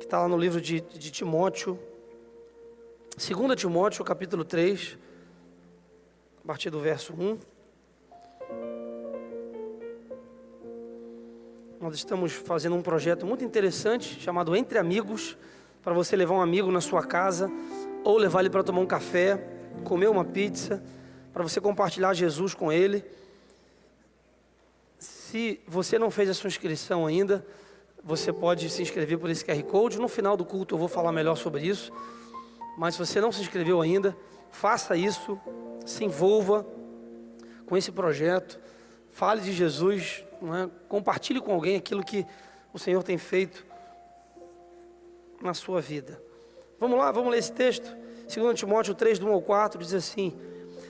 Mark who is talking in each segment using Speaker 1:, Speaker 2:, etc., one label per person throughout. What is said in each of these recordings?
Speaker 1: que está lá no livro de Timóteo, 2 Timóteo, capítulo 3, a partir do verso 1. Nós estamos fazendo um projeto muito interessante, chamado Entre Amigos, para você levar um amigo na sua casa, ou levar ele para tomar um café, comer uma pizza, para você compartilhar Jesus com ele. Se você não fez a sua inscrição ainda, você pode se inscrever por esse QR Code. No final do culto eu vou falar melhor sobre isso. Mas se você não se inscreveu ainda, faça isso, se envolva com esse projeto, fale de Jesus, não é? Compartilhe com alguém aquilo que o Senhor tem feito na sua vida. Vamos lá, vamos ler esse texto. 2 Timóteo 3, do 1 ao 4, diz assim: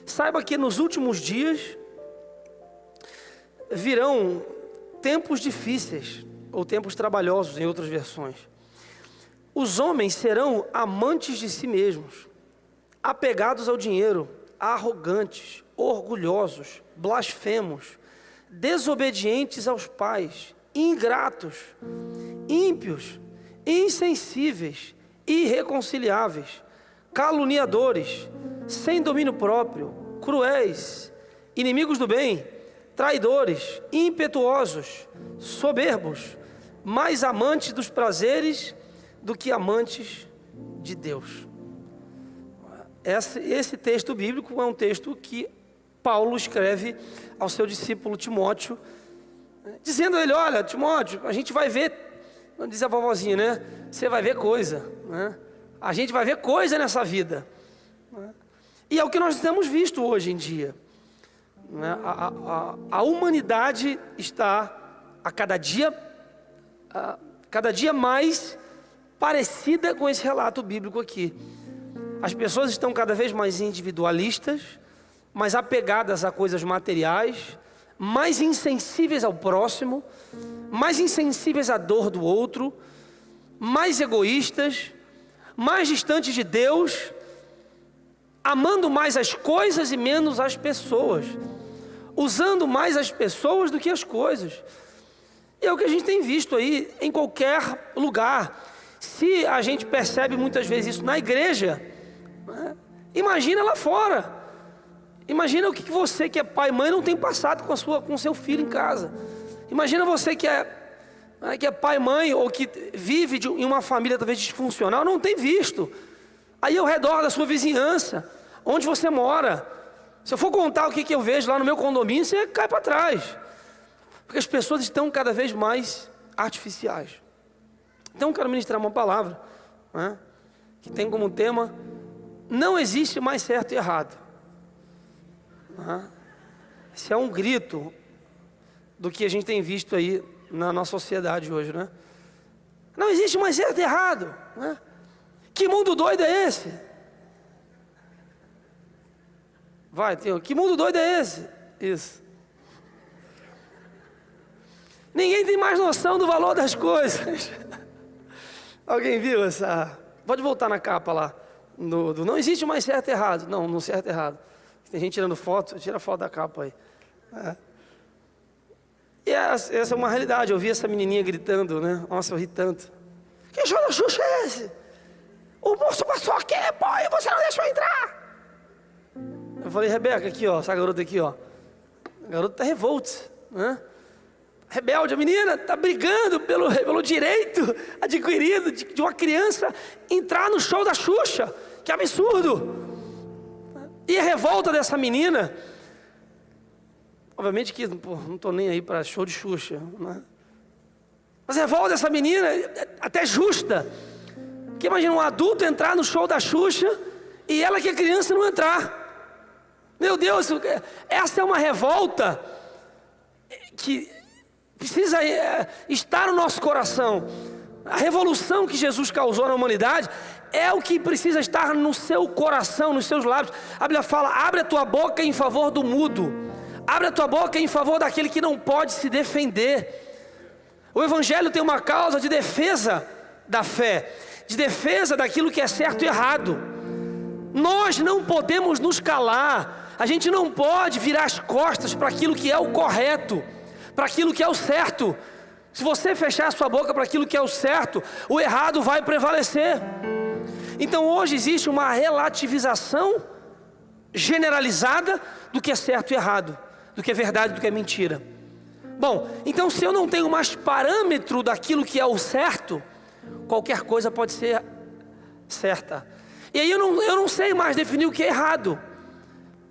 Speaker 1: saiba que nos últimos dias virão tempos difíceis, ou tempos trabalhosos em outras versões. Os homens serão amantes de si mesmos, apegados ao dinheiro, arrogantes, orgulhosos, blasfemos, desobedientes aos pais, ingratos, ímpios, insensíveis, irreconciliáveis, caluniadores, sem domínio próprio, cruéis, inimigos do bem, traidores, impetuosos, soberbos, mais amantes dos prazeres do que amantes de Deus. Esse texto bíblico é um texto que Paulo escreve ao seu discípulo Timóteo, dizendo a ele: olha, Timóteo, a gente vai ver, diz a vovozinha, né? Você vai ver coisa, né? A gente vai ver coisa nessa vida, né? E é o que nós temos visto hoje em dia, né? A humanidade está a cada dia mais parecida com esse relato bíblico aqui. As pessoas estão cada vez mais individualistas, mais apegadas a coisas materiais, mais insensíveis ao próximo, mais insensíveis à dor do outro, mais egoístas, mais distantes de Deus, amando mais as coisas e menos as pessoas, usando mais as pessoas do que as coisas. E é o que a gente tem visto aí em qualquer lugar. Se a gente percebe muitas vezes isso na igreja, né? Imagina lá fora. Imagina o que você que é pai e mãe não tem passado com seu filho em casa. Imagina você que é pai e mãe, ou que vive em uma família talvez disfuncional, não tem visto. Aí ao redor da sua vizinhança, onde você mora, se eu for contar o que eu vejo lá no meu condomínio, você cai para trás. Porque as pessoas estão cada vez mais artificiais. Então eu quero ministrar uma palavra, né, que tem como tema: não existe mais certo e errado. Esse é um grito do que a gente tem visto aí na nossa sociedade hoje, né? Não existe mais certo e errado, né? Que mundo doido é esse? Que mundo doido é esse? Isso. Ninguém tem mais noção do valor das coisas. Alguém viu essa? Pode voltar na capa lá. Não existe mais certo e errado. Não certo e errado. Tem gente tirando foto, tira a foto da capa aí. E essa é uma realidade. Eu vi essa menininha gritando, né? Nossa, eu ri tanto. Que show da Xuxa é esse? O moço passou aqui, pô, e você não deixou entrar. Eu falei: Rebeca, aqui ó, essa garota aqui ó. A garota tá revolta, né? Rebelde, a menina está brigando pelo direito adquirido de uma criança entrar no show da Xuxa. Que absurdo! E a revolta dessa menina, obviamente que não estou nem aí para show de Xuxa, né? Mas a revolta dessa menina é até justa. Que imagina um adulto entrar no show da Xuxa e ela, que é criança, não entrar. Meu Deus, essa é uma revolta que precisa estar no nosso coração. A revolução que Jesus causou na humanidade é o que precisa estar no seu coração, nos seus lábios. A Bíblia fala: abre a tua boca em favor do mudo, abre a tua boca em favor daquele que não pode se defender. O Evangelho tem uma causa de defesa da fé, de defesa daquilo que é certo e errado. Nós não podemos nos calar. A gente não pode virar as costas para aquilo que é o correto, para aquilo que é o certo. Se você fechar a sua boca para aquilo que é o certo, o errado vai prevalecer. Então hoje existe uma relativização generalizada do que é certo e errado, do que é verdade e do que é mentira. Bom, então se eu não tenho mais parâmetro daquilo que é o certo, qualquer coisa pode ser certa. E aí eu não sei mais definir o que é errado.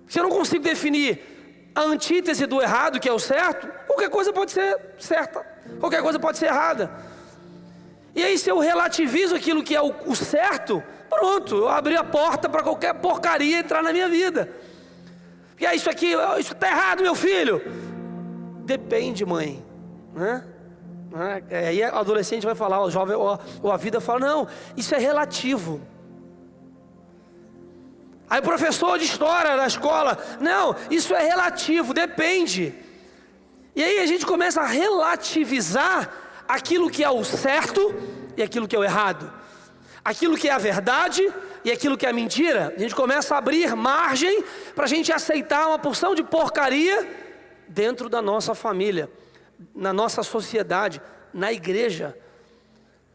Speaker 1: Se eu não consigo definir a antítese do errado, que é o certo, qualquer coisa pode ser certa, qualquer coisa pode ser errada. E aí se eu relativizo aquilo que é o certo, pronto, eu abri a porta para qualquer porcaria entrar na minha vida. E aí isso está errado, meu filho. Depende, mãe, né? Aí o adolescente vai falar, o jovem ou a vida fala, não, isso é relativo. Aí o professor de história da escola, não, isso é relativo, depende. E aí a gente começa a relativizar aquilo que é o certo e aquilo que é o errado, aquilo que é a verdade e aquilo que é a mentira. A gente começa a abrir margem para a gente aceitar uma porção de porcaria dentro da nossa família, na nossa sociedade, na igreja.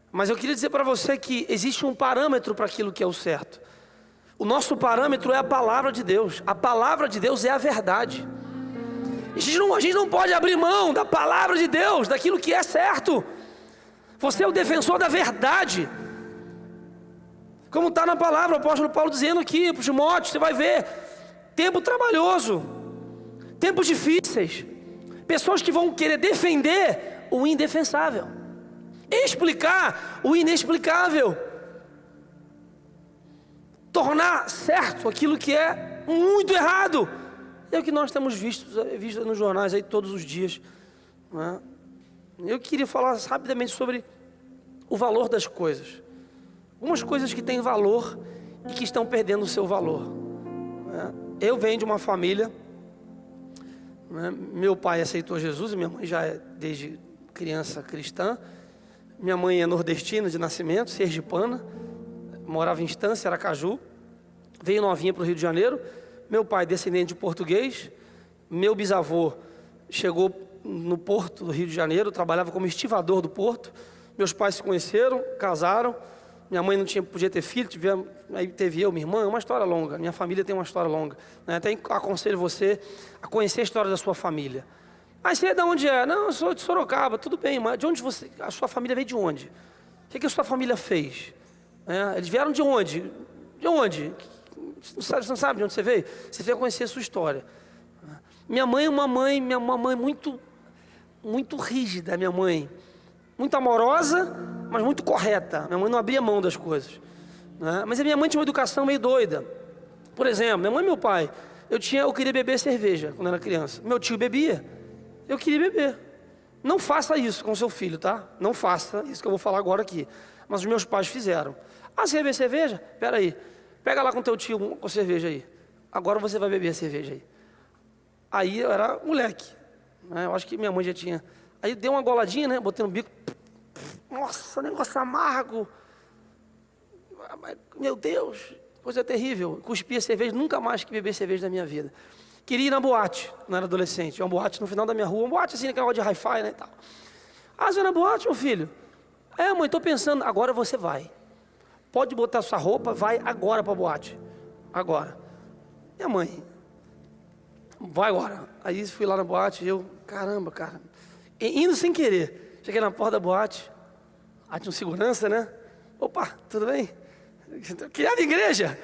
Speaker 1: Mas eu queria dizer para você que existe um parâmetro para aquilo que é o certo. O nosso parâmetro é a palavra de Deus. A palavra de Deus é a verdade. A gente não pode abrir mão da palavra de Deus, daquilo que é certo. Você é o defensor da verdade. Como está na palavra, o apóstolo Paulo dizendo aqui para Timóteo, você vai ver, tempo trabalhoso, tempos difíceis, pessoas que vão querer defender o indefensável, explicar o inexplicável, tornar certo aquilo que é muito errado. É o que nós temos visto nos jornais aí todos os dias, né? Eu queria falar rapidamente sobre o valor das coisas. Algumas coisas que têm valor e que estão perdendo o seu valor, né? Eu venho de uma família, né? Meu pai aceitou Jesus, minha mãe já é desde criança cristã. Minha mãe é nordestina de nascimento, sergipana, morava em Estância, Aracaju, veio novinha para o Rio de Janeiro. Meu pai descendente de português. Meu bisavô chegou no porto do Rio de Janeiro, trabalhava como estivador do porto. Meus pais se conheceram, casaram. Minha mãe não podia ter filho, aí teve eu, minha irmã. É uma história longa, minha família tem uma história longa, né? Até aconselho você a conhecer a história da sua família. Mas você é de onde é? Não, eu sou de Sorocaba. Tudo bem, mas de onde a sua família veio de onde? O que a sua família fez? Eles vieram de onde? De onde? Você não sabe de onde você veio? Você veio conhecer a sua história. Minha mãe é uma mãe muito, muito rígida, minha mãe. Muito amorosa, mas muito correta. Minha mãe não abria mão das coisas, né? Mas a minha mãe tinha uma educação meio doida. Por exemplo, minha mãe e meu pai, eu queria beber cerveja quando era criança. Meu tio bebia, eu queria beber. Não faça isso com seu filho, tá? Não faça isso que eu vou falar agora aqui. Mas os meus pais fizeram. Você quer beber cerveja? Espera aí. Pega lá com teu tio com cerveja aí. Agora você vai beber a cerveja aí. Aí eu era moleque, né? Eu acho que minha mãe já tinha. Aí deu uma goladinha, né? Botei no bico. Nossa, negócio amargo. Meu Deus, coisa terrível. Cuspi a cerveja, nunca mais que beber cerveja na minha vida. Queria ir na boate, não era adolescente. Uma boate no final da minha rua. Uma boate assim, aquela de hi-fi, né, e tal. Você vai na boate, meu filho? Mãe, estou pensando. Agora você vai. Pode botar sua roupa, vai agora para a boate. Agora. Minha mãe, vai agora. Aí fui lá na boate e eu, caramba, cara. Indo sem querer. Cheguei na porta da boate. Tinha um segurança, né? Opa, tudo bem? Criado em igreja.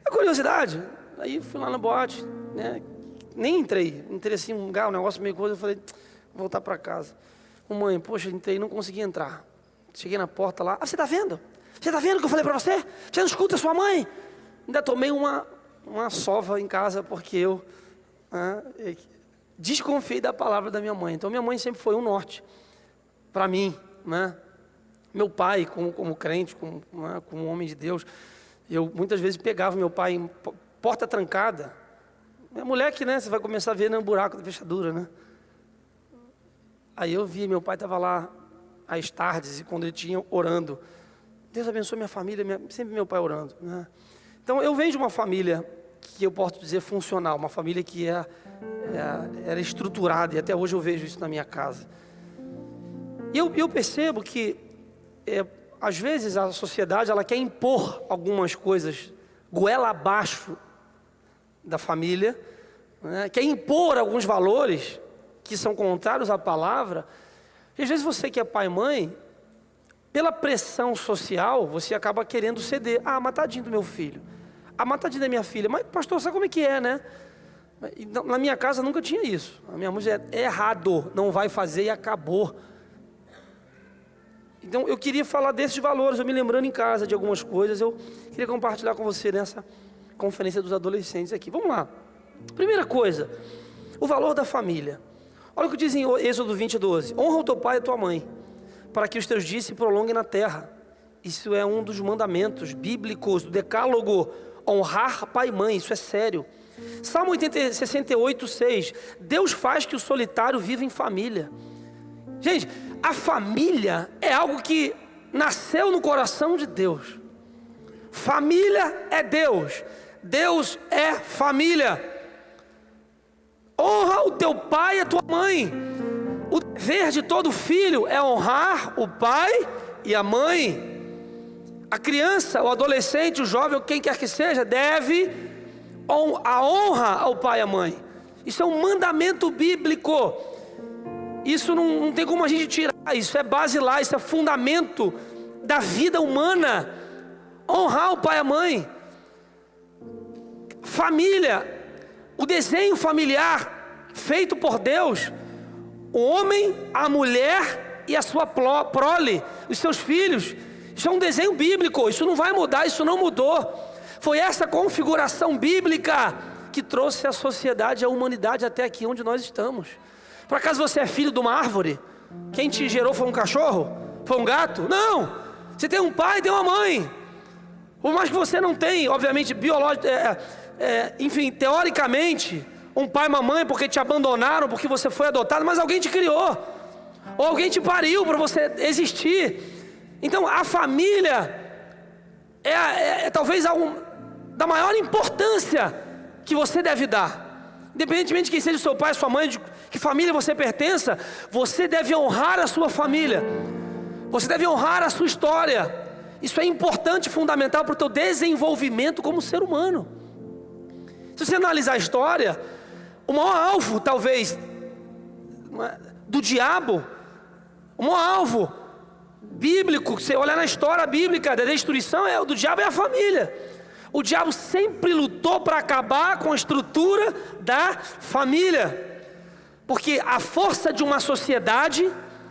Speaker 1: É curiosidade. Aí fui lá na boate, né? Nem entrei. Entrei assim, um negócio meio coisa. Eu falei, vou voltar para casa. Mãe, poxa, entrei, não consegui entrar. Cheguei na porta lá. Você tá vendo? Você está vendo o que eu falei para você? Você não escuta a sua mãe? Ainda tomei uma sova em casa porque eu desconfiei da palavra da minha mãe. Então minha mãe sempre foi um norte para mim, né? Meu pai, como crente, como homem de Deus, eu muitas vezes pegava meu pai em porta trancada. É moleque, né? Você vai começar a ver no buraco da fechadura, né? Aí eu vi, meu pai estava lá às tardes e quando ele tinha orando. Deus abençoe minha família, sempre meu pai orando, né? Então eu venho de uma família que eu posso dizer funcional, uma família que era estruturada, e até hoje eu vejo isso na minha casa. E eu percebo que, às vezes, a sociedade ela quer impor algumas coisas goela abaixo da família, né? Quer impor alguns valores que são contrários à palavra. E às vezes você que é pai e mãe, pela pressão social, você acaba querendo ceder. Ah, mas tadinho do meu filho. Ah, mas tadinho da minha filha. Mas pastor, sabe como é que é, né? Na minha casa nunca tinha isso. A minha mulher é errado, não vai fazer e acabou. Então eu queria falar desses valores, eu me lembrando em casa de algumas coisas, eu queria compartilhar com você nessa conferência dos adolescentes aqui. Vamos lá. Primeira coisa, o valor da família. Olha o que diz em Êxodo 20:12. Honra o teu pai e a tua mãe, para que os teus dias se prolonguem na terra. Isso é um dos mandamentos bíblicos do decálogo. Honrar pai e mãe, isso é sério. Salmo 68:6. Deus faz que o solitário viva em família. Gente, a família é algo que nasceu no coração de Deus. Família é Deus. Deus é família. Honra o teu pai e a tua mãe. O dever de todo filho é honrar o pai e a mãe. A criança, o adolescente, o jovem, quem quer que seja, deve a honra ao pai e à mãe. Isso é um mandamento bíblico. Isso não tem como a gente tirar. Isso é basilar, isso é fundamento da vida humana. Honrar o pai e a mãe. Família, o desenho familiar feito por Deus. O homem, a mulher e a sua prole, os seus filhos. Isso é um desenho bíblico, isso não vai mudar, isso não mudou. Foi essa configuração bíblica que trouxe a sociedade, a humanidade até aqui onde nós estamos. Por acaso você é filho de uma árvore? Quem te gerou foi um cachorro? Foi um gato? Não! Você tem um pai e tem uma mãe. Por mais que você não tenha, obviamente, enfim, teoricamente, um pai e uma mãe porque te abandonaram, porque você foi adotado, mas alguém te criou. Ou alguém te pariu para você existir. Então a família é talvez algo da maior importância que você deve dar. Independentemente de quem seja o seu pai, sua mãe, de que família você pertença, você deve honrar a sua família. Você deve honrar a sua história. Isso é importante e fundamental para o teu desenvolvimento como ser humano. Se você analisar a história, o maior alvo, talvez, do diabo, o maior alvo bíblico, você olhar na história bíblica da destruição, do diabo é a família. O diabo sempre lutou para acabar com a estrutura da família, porque a força de uma sociedade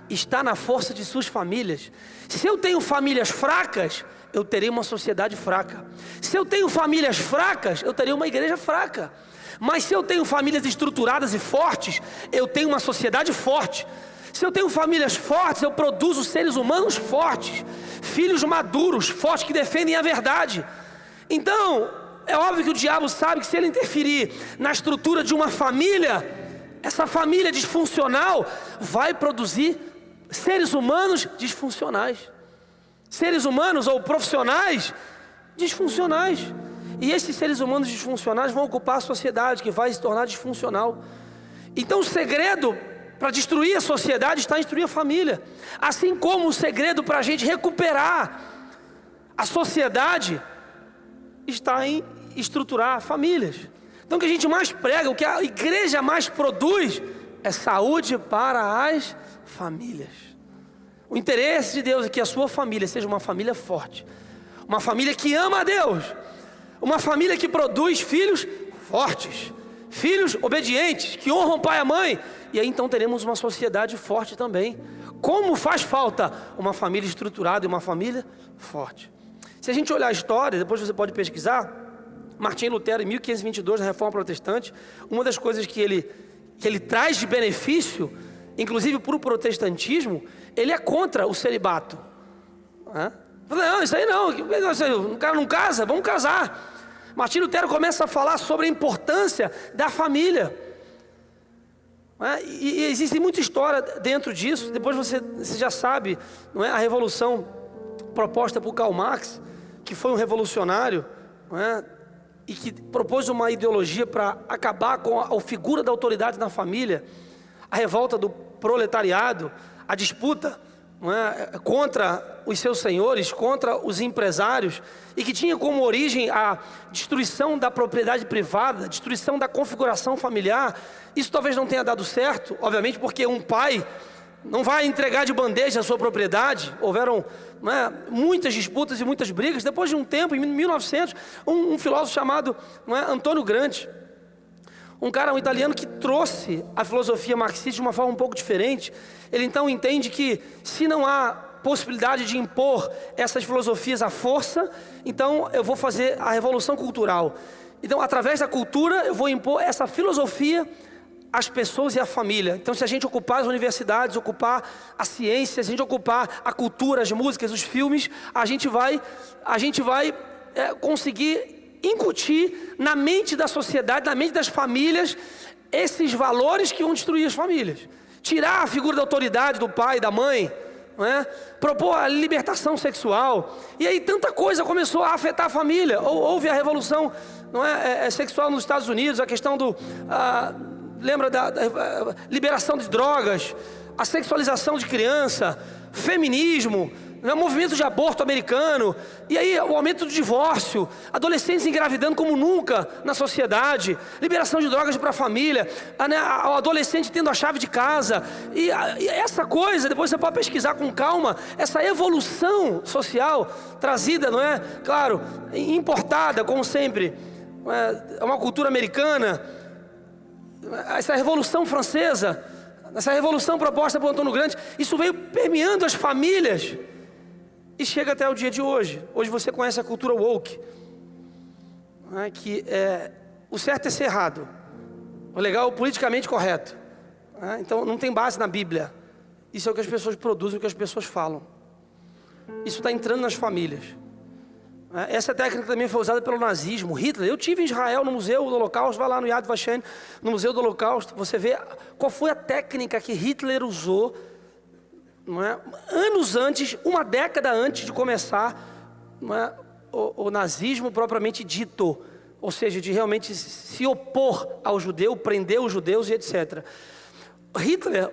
Speaker 1: está na força de suas famílias. Se eu tenho famílias fracas, eu terei uma sociedade fraca. Se eu tenho famílias fracas, eu terei uma igreja fraca. Mas se eu tenho famílias estruturadas e fortes, eu tenho uma sociedade forte. Se eu tenho famílias fortes, eu produzo seres humanos fortes, filhos maduros, fortes, que defendem a verdade. Então, é óbvio que o diabo sabe que se ele interferir na estrutura de uma família, essa família disfuncional vai produzir seres humanos disfuncionais. Seres humanos ou profissionais disfuncionais. E esses seres humanos disfuncionais vão ocupar a sociedade, que vai se tornar disfuncional. Então o segredo para destruir a sociedade está em destruir a família. Assim como o segredo para a gente recuperar a sociedade está em estruturar famílias. Então o que a gente mais prega, o que a igreja mais produz, é saúde para as famílias. O interesse de Deus é que a sua família seja uma família forte, uma família que ama a Deus, uma família que produz filhos fortes, filhos obedientes, que honram o pai e a mãe. E aí então teremos uma sociedade forte também. Como faz falta uma família estruturada e uma família forte. Se a gente olhar a história, depois você pode pesquisar, Martim Lutero, em 1522, na Reforma Protestante, uma das coisas que ele traz de benefício, inclusive para o protestantismo, ele é contra o celibato. Não, isso aí não, o cara não casa, vamos casar. Martim Lutero começa a falar sobre a importância da família. E existe muita história dentro disso. Depois você já sabe, não é? A revolução proposta por Karl Marx, que foi um revolucionário, não é? E que propôs uma ideologia para acabar com a figura da autoridade na família, a revolta do proletariado, a disputa, não é, contra os seus senhores, contra os empresários, e que tinha como origem a destruição da propriedade privada, destruição da configuração familiar. Isso talvez não tenha dado certo, obviamente, porque um pai não vai entregar de bandeja a sua propriedade. Houveram, não é, muitas disputas e muitas brigas. Depois de um tempo, em 1900, um filósofo chamado, não é, Antônio Gramsci, um italiano que trouxe a filosofia marxista de uma forma um pouco diferente. Ele então entende que se não há possibilidade de impor essas filosofias à força, então eu vou fazer a revolução cultural. Então, através da cultura, eu vou impor essa filosofia às pessoas e à família. Então, se a gente ocupar as universidades, ocupar a ciência, se a gente ocupar a cultura, as músicas, os filmes, a gente vai conseguir incutir na mente da sociedade, na mente das famílias, esses valores que vão destruir as famílias. Tirar a figura da autoridade do pai, da mãe, não é? Propor a libertação sexual. E aí tanta coisa começou a afetar a família. Houve a revolução, não é, sexual nos Estados Unidos, a questão lembra da liberação de drogas, a sexualização de criança, feminismo, movimento de aborto americano, e aí o aumento do divórcio, adolescentes engravidando como nunca na sociedade, liberação de drogas para a família, o adolescente tendo a chave de casa, e essa coisa, depois você pode pesquisar com calma, essa evolução social trazida, não é? Claro, importada, como sempre, é uma cultura americana, essa revolução francesa, essa revolução proposta por Antônio Gramsci, isso veio permeando as famílias. E chega até o dia de hoje. Hoje você conhece a cultura woke, né, que o certo é ser errado, o legal é o politicamente correto, né? Então não tem base na Bíblia. Isso é o que as pessoas produzem, o que as pessoas falam. Isso está entrando nas famílias. Essa técnica também foi usada pelo nazismo. Hitler, eu tive em Israel no Museu do Holocausto, vai lá no Yad Vashem, no Museu do Holocausto, você vê qual foi a técnica que Hitler usou, não é? Anos antes, uma década antes de começar, não é, o nazismo propriamente dito, ou seja, de realmente se opor ao judeu, prender os judeus e etc. Hitler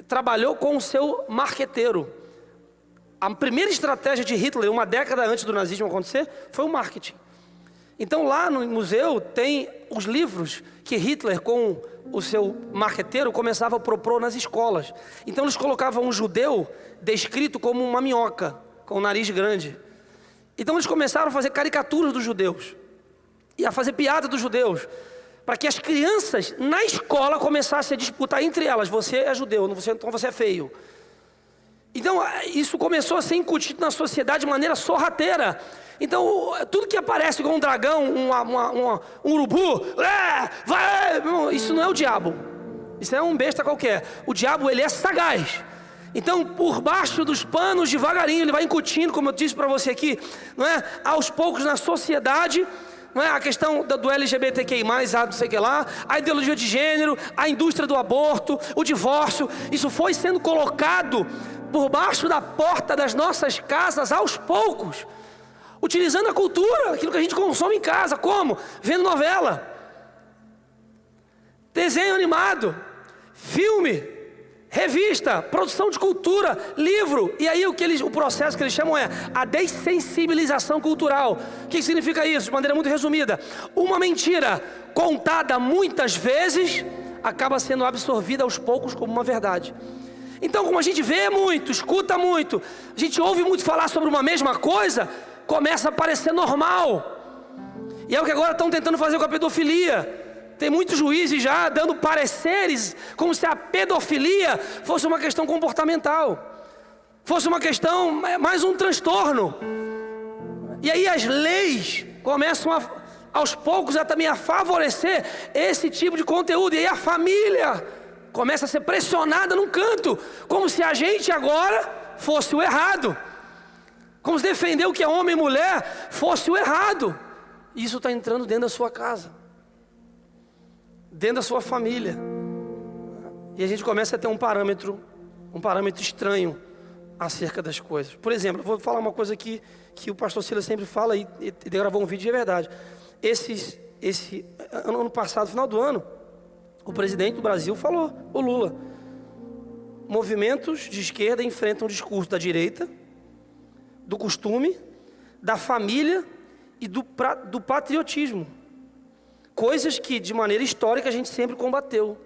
Speaker 1: trabalhou com o seu marqueteiro. A primeira estratégia de Hitler, uma década antes do nazismo acontecer, foi o marketing. Então lá no museu tem os livros que Hitler, com o seu marqueteiro, começava a propor nas escolas. Então eles colocavam um judeu descrito como uma minhoca, com o nariz grande. Então eles começaram a fazer caricaturas dos judeus e a fazer piada dos judeus, para que as crianças na escola começassem a disputar entre elas: você é judeu, então você é feio. Então isso começou a ser incutido na sociedade de maneira sorrateira. Então tudo que aparece como um dragão, um urubu, isso não é o diabo, isso é um besta qualquer. O diabo, ele é sagaz. Então por baixo dos panos, devagarinho, ele vai incutindo, como eu disse para você aqui, não é? Aos poucos na sociedade, não é? A questão do LGBTQI+, não sei o que lá, a ideologia de gênero, a indústria do aborto, o divórcio, isso foi sendo colocado por baixo da porta das nossas casas aos poucos, utilizando a cultura, aquilo que a gente consome em casa. Como? Vendo novela, desenho animado, filme, revista, produção de cultura, livro. E aí o processo que eles chamam é a dessensibilização cultural. O que significa isso? De maneira muito resumida: uma mentira contada muitas vezes acaba sendo absorvida aos poucos como uma verdade. Então, como a gente vê muito, escuta muito, a gente ouve muito falar sobre uma mesma coisa, começa a parecer normal. E é o que agora estão tentando fazer com a pedofilia. Tem muitos juízes já dando pareceres como se a pedofilia fosse uma questão comportamental, fosse uma questão, mais um transtorno. E aí as leis começam aos poucos também a favorecer esse tipo de conteúdo. E aí a família começa a ser pressionada num canto, como se a gente agora fosse o errado, como se defender o que é homem e mulher fosse o errado. Isso está entrando dentro da sua casa, dentro da sua família. E a gente começa a ter um parâmetro estranho acerca das coisas. Por exemplo, eu vou falar uma coisa aqui que o pastor Silas sempre fala, e gravou um vídeo de verdade. Ano passado, final do ano, o presidente do Brasil falou, o Lula, movimentos de esquerda enfrentam o discurso da direita, do costume, da família e do patriotismo. Coisas que, de maneira histórica, a gente sempre combateu.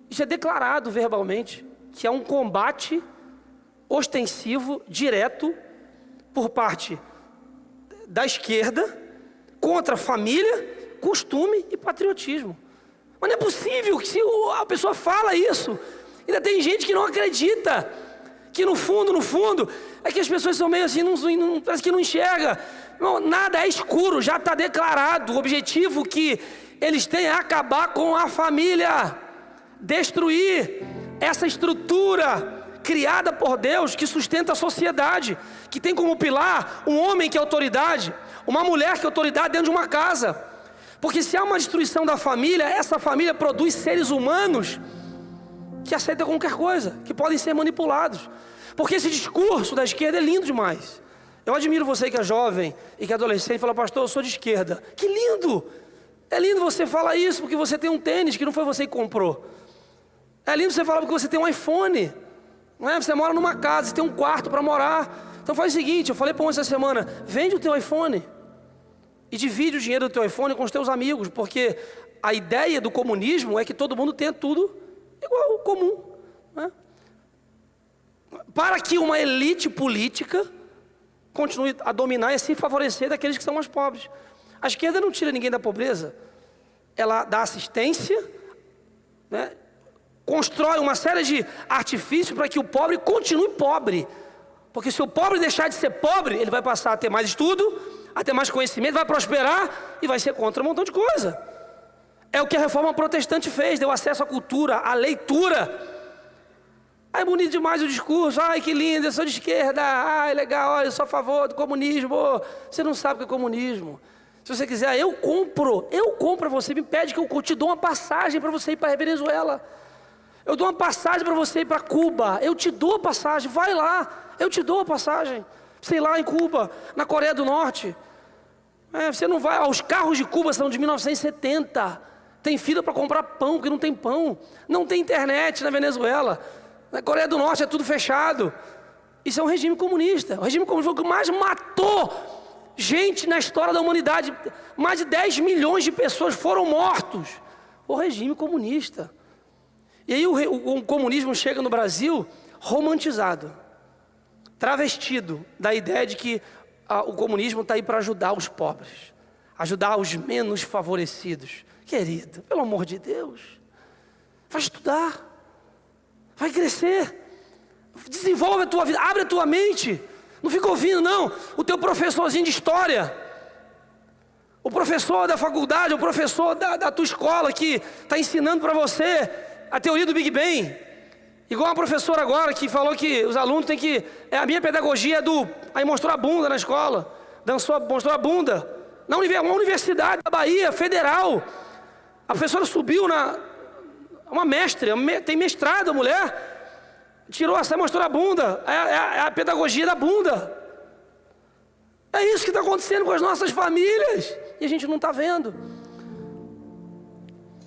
Speaker 1: Isso é declarado verbalmente, que é um combate ostensivo, direto, por parte da esquerda, contra família, costume e patriotismo. Mas não é possível que, se a pessoa fala isso, ainda tem gente que não acredita, que no fundo, é que as pessoas são meio assim, parece que não enxerga. Não, nada é escuro, já está declarado. O objetivo que eles têm é acabar com a família, destruir essa estrutura criada por Deus, que sustenta a sociedade, que tem como pilar um homem que é autoridade, uma mulher que é autoridade dentro de uma casa. Porque se há uma destruição da família, essa família produz seres humanos que aceitam qualquer coisa, que podem ser manipulados. Porque esse discurso da esquerda é lindo demais. Eu admiro você que é jovem e que é adolescente e fala: pastor, eu sou de esquerda. Que lindo! É lindo você falar isso porque você tem um tênis que não foi você que comprou. É lindo você falar porque você tem um iPhone. Não é? Você mora numa casa, você tem um quarto para morar. Então faz o seguinte, eu falei para você essa semana: vende o teu iPhone e divide o dinheiro do teu iPhone com os teus amigos, porque a ideia do comunismo é que todo mundo tenha tudo igual, comum, né? Para que uma elite política continue a dominar e se favorecer daqueles que são mais pobres. A esquerda não tira ninguém da pobreza, ela dá assistência, né? Constrói uma série de artifícios para que o pobre continue pobre. Porque se o pobre deixar de ser pobre, ele vai passar a ter mais estudo, a ter mais conhecimento, vai prosperar e vai ser contra um montão de coisa. É o que a reforma protestante fez, deu acesso à cultura, à leitura. Aí é bonito demais o discurso: ai que lindo, eu sou de esquerda, ai legal, olha, eu sou a favor do comunismo. Você não sabe o que é comunismo. Se você quiser, eu compro para você, me pede que eu te dou uma passagem para você ir para a Venezuela. Eu dou uma passagem para você ir para Cuba, eu te dou a passagem, vai lá, eu te dou a passagem. Sei lá, em Cuba, na Coreia do Norte. Você não vai, os carros de Cuba são de 1970, tem fila para comprar pão, porque não tem pão. Não tem internet na Venezuela. Na Coreia do Norte é tudo fechado. Isso é um regime comunista. O regime comunista foi o que mais matou gente na história da humanidade. Mais de 10 milhões de pessoas foram mortos. O regime comunista. E aí o comunismo chega no Brasil romantizado, travestido da ideia de que o comunismo está aí para ajudar os pobres, ajudar os menos favorecidos. Querido, pelo amor de Deus, vai estudar, vai crescer, desenvolve a tua vida, abre a tua mente. Não fica ouvindo não o teu professorzinho de história, o professor da faculdade, o professor da tua escola que está ensinando para você a teoria do Big Bang. Igual uma professora agora que falou que os alunos têm que... a minha pedagogia é aí mostrou a bunda na escola, mostrou a bunda. Uma universidade da Bahia, federal, a professora subiu uma mestre, tem mestrado a mulher, tirou essa e mostrou a bunda. É a pedagogia da bunda. É isso que está acontecendo com as nossas famílias e a gente não está vendo.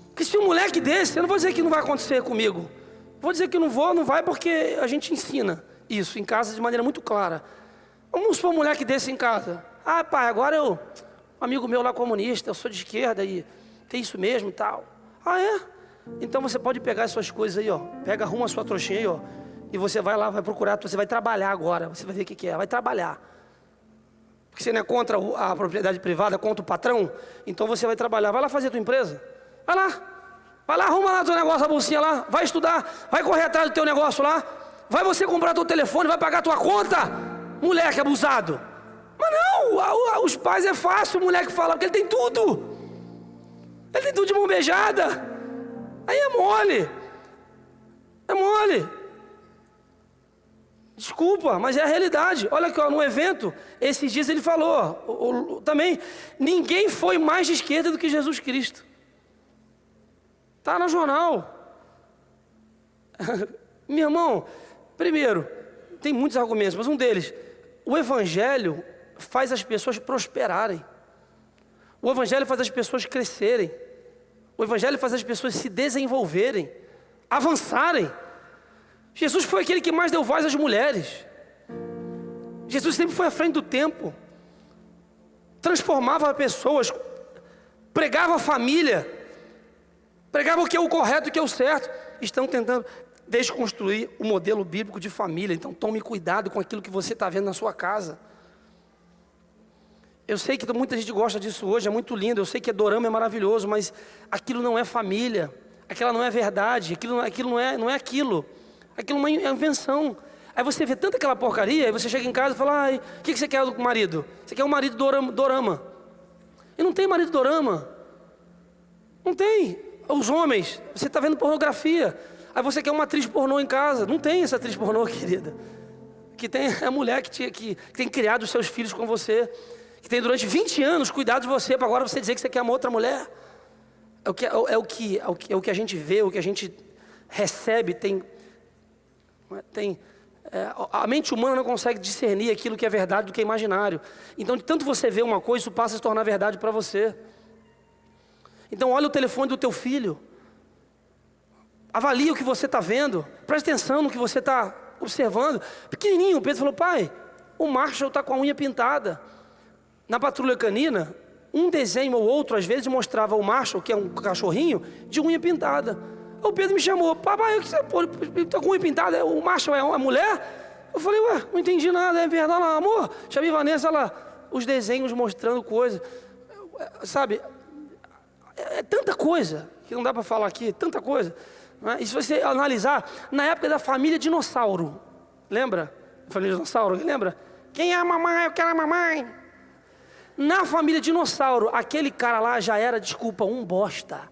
Speaker 1: Porque se um moleque desse, eu não vou dizer que não vai acontecer comigo, vou dizer que não vai porque a gente ensina isso em casa de maneira muito clara. Vamos supor um moleque desse em casa: ah pai, agora um amigo meu lá comunista, eu sou de esquerda e tem isso mesmo e tal. Ah é? Então você pode pegar as suas coisas aí, ó, arruma a sua trouxinha aí, ó, e você vai lá, vai procurar, você vai trabalhar agora, você vai ver o que é, vai trabalhar. Porque você não é contra a propriedade privada, contra o patrão, então você vai trabalhar, vai lá fazer a tua empresa. Vai lá, arruma lá teu negócio, a bolsinha lá, vai estudar, vai correr atrás do teu negócio lá, vai você comprar teu telefone, vai pagar tua conta, moleque abusado. Mas não, os pais é fácil o moleque falar, porque ele tem tudo de mão beijada, aí é mole, desculpa, mas é a realidade. Olha aqui, ó, no evento, esses dias ele falou, também, ninguém foi mais de esquerda do que Jesus Cristo. Está no jornal. Meu irmão, primeiro, tem muitos argumentos, mas um deles: o Evangelho faz as pessoas prosperarem. O Evangelho faz as pessoas crescerem. O Evangelho faz as pessoas se desenvolverem, avançarem. Jesus foi aquele que mais deu voz às mulheres. Jesus sempre foi à frente do tempo. Transformava pessoas, pregava a família, pregava o que é o correto, o que é o certo. Estão tentando desconstruir o modelo bíblico de família. Então tome cuidado com aquilo que você está vendo na sua casa. Eu sei que muita gente gosta disso hoje, é muito lindo. Eu sei que dorama é maravilhoso, mas aquilo não é família. Aquela não é verdade. Aquilo não é aquilo. Aquilo é uma invenção. Aí você vê tanta aquela porcaria, aí você chega em casa e fala: ai, o que você quer do marido? Você quer um marido dorama. E não tem marido dorama. Não tem. Os homens, você está vendo pornografia. Aí você quer uma atriz pornô em casa. Não tem essa atriz pornô, querida. Que tem a mulher que tem criado os seus filhos com você, que tem durante 20 anos cuidado de você, para agora você dizer que você quer uma outra mulher. É o que a gente vê, o que a gente recebe. A mente humana não consegue discernir aquilo que é verdade do que é imaginário. Então, de tanto você vê uma coisa, isso passa a se tornar verdade para você. Então, olha o telefone do teu filho. Avalie o que você está vendo. Preste atenção no que você está observando. Pequenininho, o Pedro falou: pai, o Marshall está com a unha pintada. Na patrulha canina, um desenho ou outro, às vezes, mostrava o Marshall, que é um cachorrinho, de unha pintada. O Pedro me chamou: papai, você está com unha pintada? O Marshall é uma mulher? Eu falei: ué, não entendi nada, é verdade, não, amor. Chamei Vanessa, os desenhos mostrando coisas. Sabe, é tanta coisa que não dá para falar aqui, tanta coisa. E se você analisar, na época da família dinossauro, lembra? Família dinossauro, lembra? Quem é a mamãe? Eu quero a mamãe. Na família dinossauro, aquele cara lá já era, desculpa, um bosta.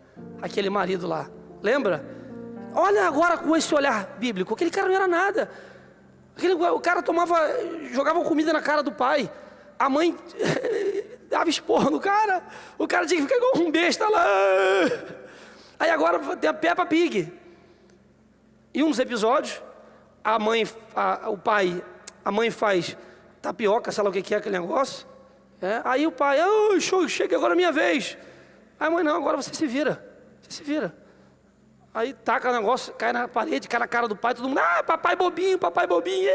Speaker 1: Aquele marido lá, lembra? Olha agora com esse olhar bíblico, aquele cara não era nada. O cara jogava comida na cara do pai. A mãe dava esporro no cara. O cara tinha que ficar igual um besta lá. Aí agora tem a Peppa Pig. E um dos episódios, a mãe faz tapioca, sei lá o que é aquele negócio. Aí o pai: chega agora a minha vez. Aí a mãe: não, agora você se vira. Você se vira. Aí taca o negócio, cai na parede, cai na cara do pai, todo mundo: papai bobinho, papai bobinho.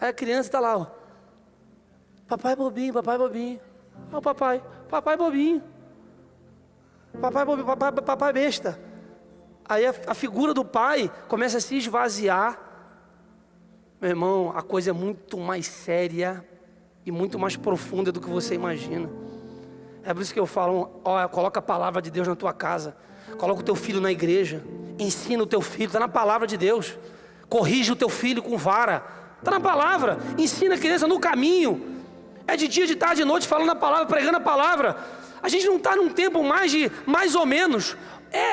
Speaker 1: Aí a criança está lá, ó: papai bobinho, papai bobinho. Ó, papai bobinho. Papai bobinho, papai besta. Aí a figura do pai começa a se esvaziar. Meu irmão, a coisa é muito mais séria e muito mais profunda do que você imagina. É por isso que eu falo: coloca a palavra de Deus na tua casa. Coloca o teu filho na igreja. Ensina o teu filho, está na palavra de Deus. Corrige o teu filho com vara, está na palavra. Ensina a criança no caminho. É de dia, de tarde, de noite, falando a palavra, pregando a palavra. A gente não está num tempo mais de mais ou menos.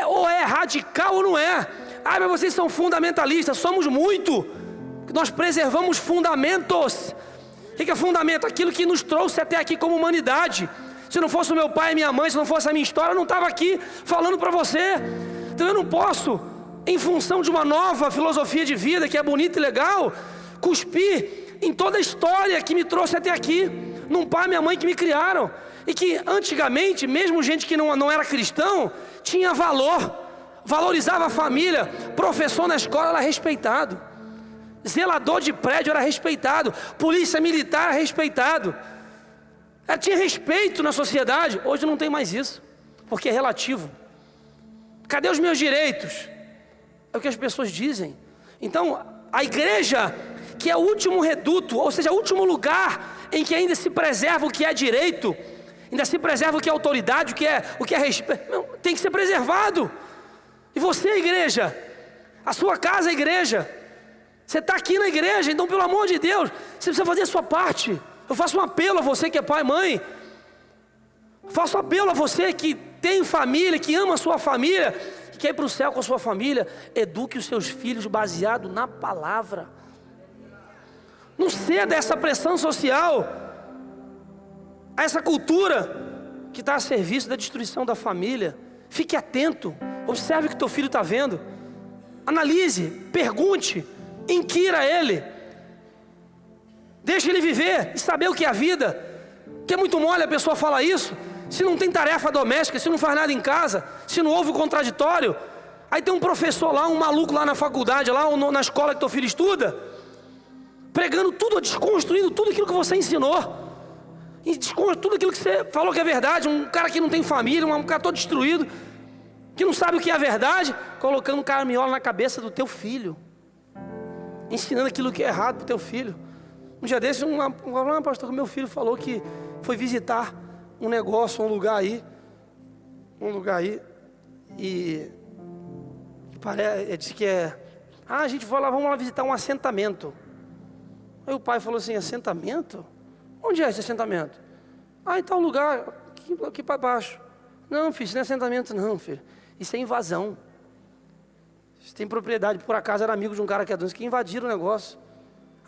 Speaker 1: Ou é radical ou não é. Mas vocês são fundamentalistas. Somos muito. Nós preservamos fundamentos. O que é fundamento? Aquilo que nos trouxe até aqui como humanidade. Se não fosse o meu pai e minha mãe, se não fosse a minha história, eu não estava aqui falando para você. Então eu não posso, em função de uma nova filosofia de vida, que é bonita e legal, cuspir em toda a história que me trouxe até aqui, num pai e minha mãe que me criaram. E que antigamente, mesmo gente que não era cristão, tinha valor, valorizava a família. Professor na escola era respeitado, zelador de prédio era respeitado, polícia militar era respeitado. Tinha respeito na sociedade. Hoje não tem mais isso, porque é relativo. Cadê os meus direitos? É o que as pessoas dizem. Então a igreja, que é o último reduto, ou seja, o último lugar em que ainda se preserva o que é direito, ainda se preserva o que é autoridade, o que é respeito, tem que ser preservado. E você, igreja, a sua casa é igreja. Você está aqui na igreja, então pelo amor de Deus, você precisa fazer a sua parte. Eu faço um apelo a você que é pai e mãe. Faço um apelo a você que tem família, que ama a sua família, que quer ir para o céu com a sua família. Eduque os seus filhos baseado na palavra. Não ceda a essa pressão social, a essa cultura que está a serviço da destruição da família. Fique atento, observe o que teu filho está vendo. Analise, pergunte, inquira ele. Deixa ele viver e saber o que é a vida. Que é muito mole a pessoa falar isso, se não tem tarefa doméstica, se não faz nada em casa, se não houve o contraditório. Aí tem um professor lá, um maluco lá na faculdade, lá ou na escola que teu filho estuda, pregando tudo, desconstruindo tudo aquilo que você ensinou. E tudo aquilo que você falou que é verdade. Um cara que não tem família, um cara todo destruído, que não sabe o que é a verdade, colocando um caramiola na cabeça do teu filho, ensinando aquilo que é errado pro teu filho. Um dia desse, pastor, que meu filho falou que foi visitar um negócio, um lugar aí, e parece, disse que a gente vai lá, vamos lá visitar um assentamento. Aí o pai falou assim: assentamento? Onde é esse assentamento? Em tal lugar, aqui para baixo. Não, filho, isso não é assentamento não, filho. Isso é invasão. Isso tem propriedade. Por acaso era amigo de um cara que é doente, que invadiram o negócio.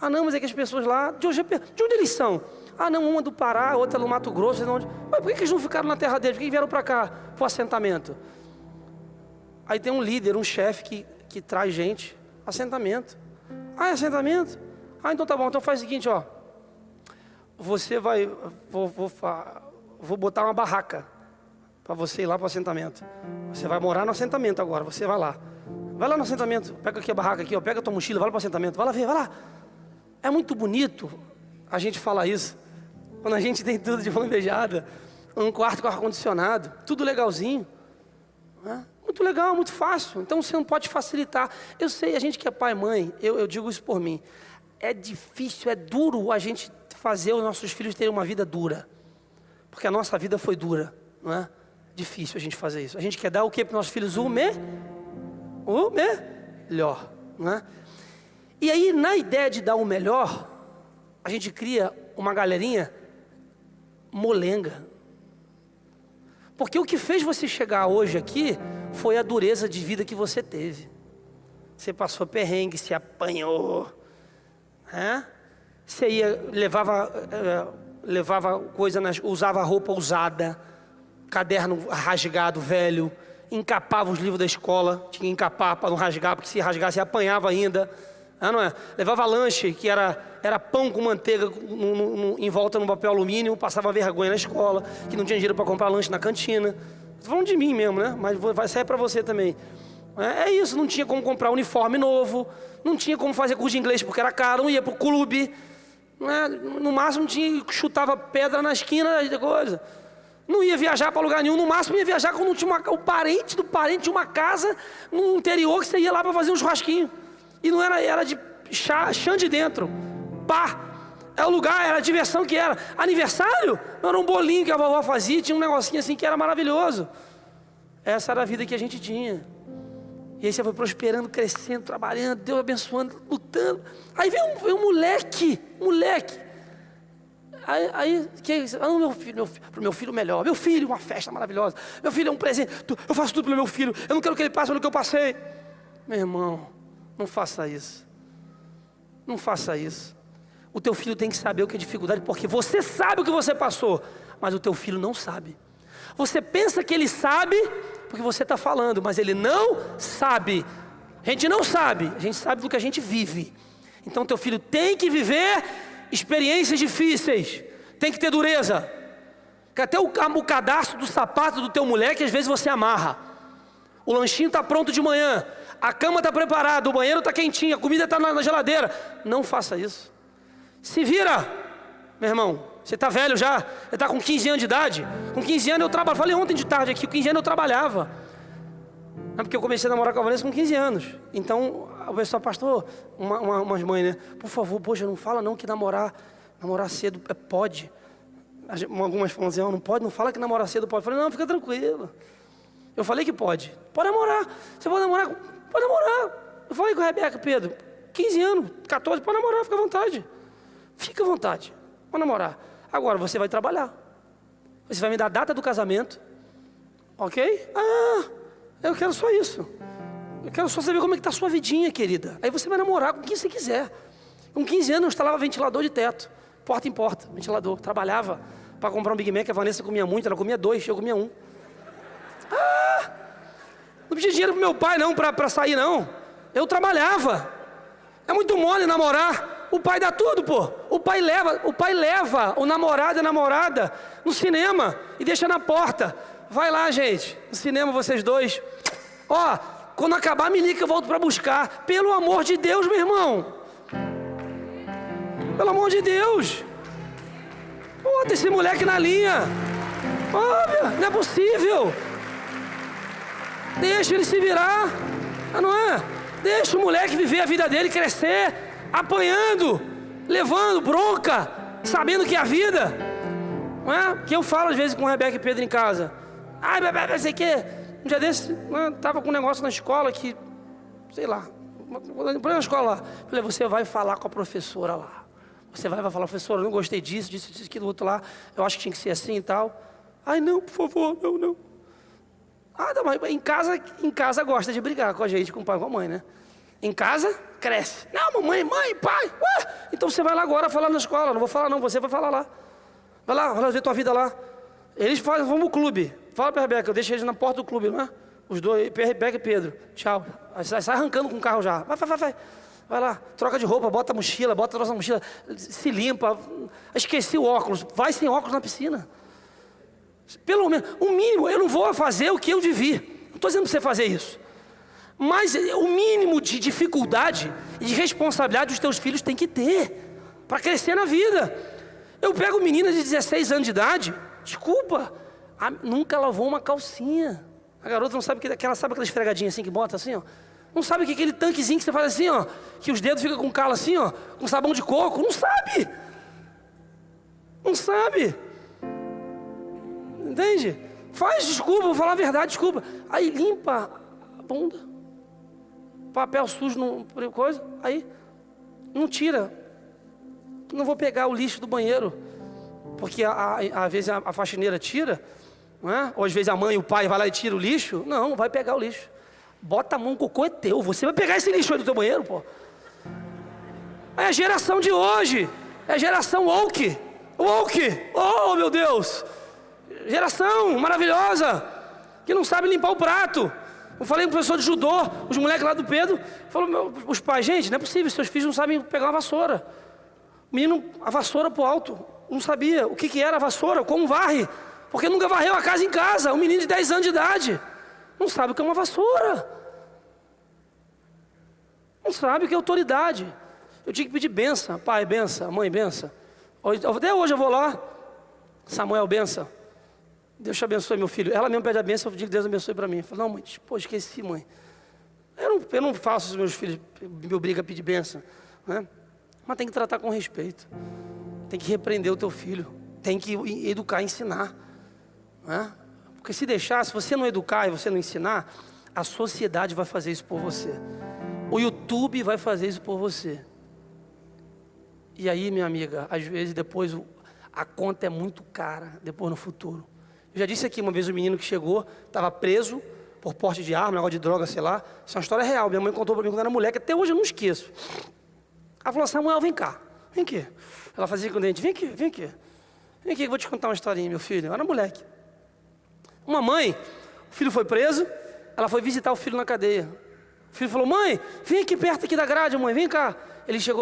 Speaker 1: Não, mas é que as pessoas lá, de onde eles são? Não, uma do Pará, outra do Mato Grosso. Mas por que eles não ficaram na terra deles? Por que vieram para cá, para o assentamento? Aí tem um líder, um chefe que traz gente. Assentamento. É assentamento? Então tá bom, então faz o seguinte, ó. Você vai, vou botar uma barraca para você ir lá para o assentamento. Você vai morar no assentamento agora, você vai lá. Vai lá no assentamento, pega aqui a barraca aqui, ó, pega a tua mochila, vai lá para o assentamento, vai lá ver, vai lá. É muito bonito a gente falar isso, quando a gente tem tudo de mão beijada, um quarto com ar-condicionado, tudo legalzinho. Muito legal, muito fácil. Então você não pode facilitar. Eu sei, a gente que é pai e mãe, eu digo isso por mim. É difícil, é duro a gente fazer os nossos filhos terem uma vida dura. Porque a nossa vida foi dura, não é? Difícil a gente fazer isso. A gente quer dar o que para os nossos filhos? O melhor, não é? E aí, na ideia de dar o melhor, a gente cria uma galerinha molenga. Porque o que fez você chegar hoje aqui foi a dureza de vida que você teve. Você passou perrengue, se apanhou, Você levava coisa, usava roupa usada, caderno rasgado, velho, encapava os livros da escola, tinha que encapar para não rasgar, porque se rasgasse apanhava ainda, não é? Levava lanche, que era pão com manteiga em volta no papel alumínio, passava vergonha na escola, que não tinha dinheiro para comprar lanche na cantina. Estou falando de mim mesmo, né? Mas vai sair para você também. É isso, não tinha como comprar uniforme novo, não tinha como fazer curso de inglês porque era caro, não ia para o clube, no máximo chutava pedra na esquina da coisa. Não ia viajar para lugar nenhum, no máximo ia viajar quando tinha o parente do parente de uma casa no interior que você ia lá para fazer um churrasquinho. E não era de chã de dentro, é o lugar, era a diversão que era. Aniversário, não era um bolinho que a vovó fazia, tinha um negocinho assim que era maravilhoso. Essa era a vida que a gente tinha. E aí você foi prosperando, crescendo, trabalhando, Deus abençoando, lutando. Aí veio um moleque. Aí pro meu filho melhor. Meu filho, uma festa maravilhosa. Meu filho é um presente. Eu faço tudo pelo meu filho. Eu não quero que ele passe pelo que eu passei. Meu irmão, não faça isso. Não faça isso. O teu filho tem que saber o que é dificuldade, porque você sabe o que você passou, mas o teu filho não sabe. Você pensa que ele sabe porque você está falando, mas ele não sabe. A gente não sabe, a gente sabe do que a gente vive. Então teu filho tem que viver experiências difíceis, tem que ter dureza. Que até o cadastro do sapato do teu moleque, às vezes você amarra. O lanchinho está pronto de manhã, a cama está preparada, o banheiro está quentinho, a comida está na geladeira. Não faça isso. Se vira, meu irmão. Você está velho já, você está com 15 anos de idade. Com 15 anos eu trabalho, falei ontem de tarde aqui, com 15 anos eu trabalhava. Porque eu comecei a namorar com a Vanessa com 15 anos. Então, o pessoal, pastor, umas mães, né? Por favor, poxa, não fala não que namorar cedo pode. Algumas falam assim, não pode, não fala que namorar cedo pode. Eu falei, não, fica tranquilo. Eu falei que pode. Pode namorar. Você pode namorar? Pode namorar. Eu falei com a Rebeca, Pedro, 15 anos, 14, pode namorar, fica à vontade. Fica à vontade, pode namorar. Agora você vai trabalhar. Você vai me dar a data do casamento. Ok? Eu quero só isso. Eu quero só saber como é que está a sua vidinha, querida. Aí você vai namorar com quem você quiser. Com 15 anos eu instalava ventilador de teto. Porta em porta, ventilador. Trabalhava para comprar um Big Mac. A Vanessa comia muito, ela comia 2, eu comia 1. Não pedi dinheiro pro meu pai não, para sair não. Eu trabalhava. É muito mole namorar. O pai dá tudo, pô. O pai leva o namorado e a namorada no cinema e deixa na porta. Vai lá, gente. No cinema, vocês dois. quando acabar me liga que eu volto para buscar. Pelo amor de Deus, meu irmão. Pelo amor de Deus. Bota esse moleque na linha. Não é possível. Deixa ele se virar. Não é? Deixa o moleque viver a vida dele, crescer, apanhando, levando bronca, sabendo que é a vida. Não é? Que eu falo às vezes com o Rebeca e Pedro em casa. Não sei o quê. Um dia desse, estava com um negócio na escola que, sei lá, na escola lá. Falei, você vai falar com a professora lá. Você vai falar, professora, eu não gostei disso, aquilo, outro lá. Eu acho que tinha que ser assim e tal. Ai, não, por favor, não. Não, mas em casa gosta de brigar com a gente, com o pai e com a mãe, né? Em casa, cresce. Não, mamãe, mãe, pai. Então você vai lá agora falar na escola. Não vou falar não, você vai falar lá. Vai lá ver tua vida lá. Eles vão pro clube. Fala pra Rebeca, eu deixo eles na porta do clube, não é? Os dois, Rebeca e Pedro. Tchau. Sai arrancando com o carro já. Vai. Vai lá, troca de roupa, bota a mochila, troça a mochila, se limpa. Esqueci o óculos, vai sem óculos na piscina. Pelo menos, o mínimo, eu não vou fazer o que eu devia. Não estou dizendo para você fazer isso. Mas o mínimo de dificuldade e de responsabilidade os teus filhos têm que ter para crescer na vida. Eu pego menina de 16 anos de idade, desculpa, nunca lavou uma calcinha. A garota não sabe que ela sabe aquela esfregadinha assim que bota assim, ó. Não sabe que aquele tanquezinho que você faz assim, ó, que os dedos ficam com calo assim, ó, com sabão de coco. Não sabe. Não sabe. Entende? Faz, desculpa, vou falar a verdade, desculpa. Aí limpa a bunda. Papel sujo, coisa. Aí não tira. Não vou pegar o lixo do banheiro. Porque às vezes a faxineira tira, não é? Ou às vezes a mãe e o pai vai lá e tira o lixo. Não vai pegar o lixo. Bota a mão, o cocô é teu. Você vai pegar esse lixo aí do teu banheiro, pô. É a geração de hoje. É a geração woke. Oh, meu Deus. Geração maravilhosa. Que não sabe limpar o prato. Eu falei com o professor de judô, os moleques lá do Pedro. Falou, os pais, gente, não é possível. Seus filhos não sabem pegar uma vassoura. O menino, a vassoura pro alto. Não sabia o que era a vassoura, como varre. Porque nunca varreu a casa em casa. Um menino de 10 anos de idade. Não sabe o que é uma vassoura. Não sabe o que é autoridade. Eu tinha que pedir benção. Pai, benção. Mãe, benção. Até hoje eu vou lá. Samuel, benção. Deus te abençoe, meu filho. Ela mesmo pede a benção, eu digo que Deus abençoe para mim. Eu falo, não, mãe, esqueci, mãe. Eu não faço os meus filhos me obrigam a pedir benção, né? Mas tem que tratar com respeito. Tem que repreender o teu filho. Tem que educar, ensinar, né? Porque se deixar, se você não educar e você não ensinar, a sociedade vai fazer isso por você. O YouTube vai fazer isso por você. E aí, minha amiga, às vezes depois a conta é muito cara, depois no futuro. Eu já disse aqui uma vez, um menino que chegou, estava preso por porte de arma, negócio de droga, sei lá. Isso é uma história real, minha mãe contou para mim quando era moleque, até hoje eu não esqueço. Ela falou, Samuel, vem cá, vem aqui. Ela fazia com o dente, vem aqui, vem aqui. Vem aqui que eu vou te contar uma historinha, meu filho. Eu era moleque. Uma mãe, o filho foi preso, ela foi visitar o filho na cadeia. O filho falou, mãe, vem aqui perto aqui da grade, mãe, vem cá.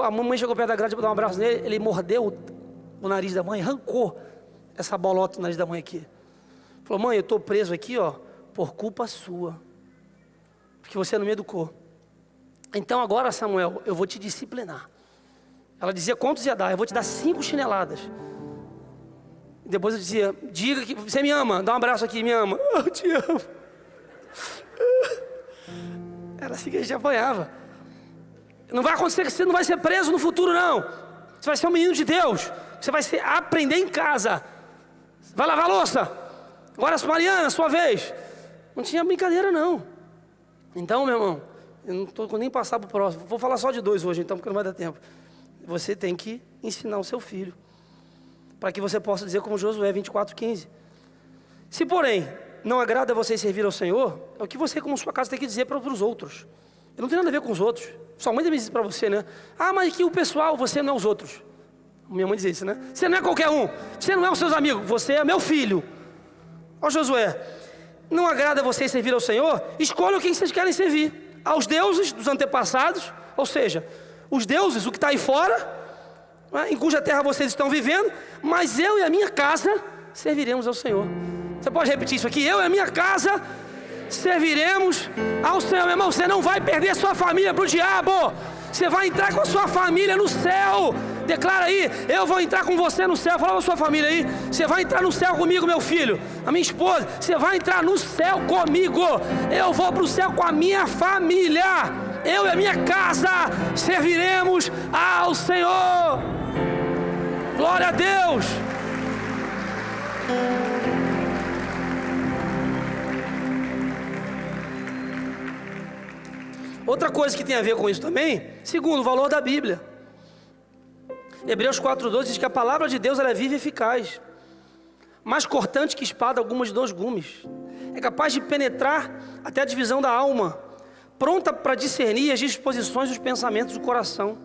Speaker 1: A mamãe chegou perto da grade para dar um abraço nele, ele mordeu o nariz da mãe, arrancou essa bolota do nariz da mãe aqui. Falou, mãe, eu estou preso aqui, ó, por culpa sua, porque você não me educou. Então agora, Samuel, eu vou te disciplinar. Ela dizia quantos ia dar, eu vou te dar 5 chineladas. Depois eu dizia, diga que você me ama, dá um abraço aqui, me ama. Eu te amo. Era assim que a gente apanhava. Não vai acontecer que você não vai ser preso no futuro, não. Você vai ser um menino de Deus. Você vai aprender em casa. Vai lavar a louça. Agora, Mariana, sua vez. Não tinha brincadeira, não. Então, meu irmão, eu não estou nem passar para o próximo. Vou falar só de 2 hoje, então, porque não vai dar tempo. Você tem que ensinar o seu filho, para que você possa dizer como Josué 24:15. Se, porém, não agrada a você servir ao Senhor, é o que você, como sua casa, tem que dizer para os outros. Eu não tenho nada a ver com os outros. Sua mãe deve dizer para você, né? Ah, mas que o pessoal, você não é os outros. Minha mãe dizia isso, né? Você não é qualquer um. Você não é os seus amigos. Você é meu filho. Ó Josué, não agrada a vocês servir ao Senhor? Escolham quem vocês querem servir. Aos deuses dos antepassados, ou seja, os deuses, o que está aí fora, né, em cuja terra vocês estão vivendo, mas eu e a minha casa serviremos ao Senhor. Você pode repetir isso aqui? Eu e a minha casa serviremos ao Senhor. Meu irmão, você não vai perder sua família para o diabo. Você vai entrar com a sua família no céu. Declara aí, eu vou entrar com você no céu. Fala para a sua família aí, você vai entrar no céu comigo, meu filho. A minha esposa, você vai entrar no céu comigo. Eu vou para o céu com a minha família. Eu e a minha casa serviremos ao Senhor. Glória a Deus. Outra coisa que tem a ver com isso também, segundo, o valor da Bíblia. Hebreus 4:12 diz que a palavra de Deus ela é viva e eficaz, mais cortante que espada alguma de 2 gumes. É capaz de penetrar até a divisão da alma, pronta para discernir as disposições dos pensamentos do coração.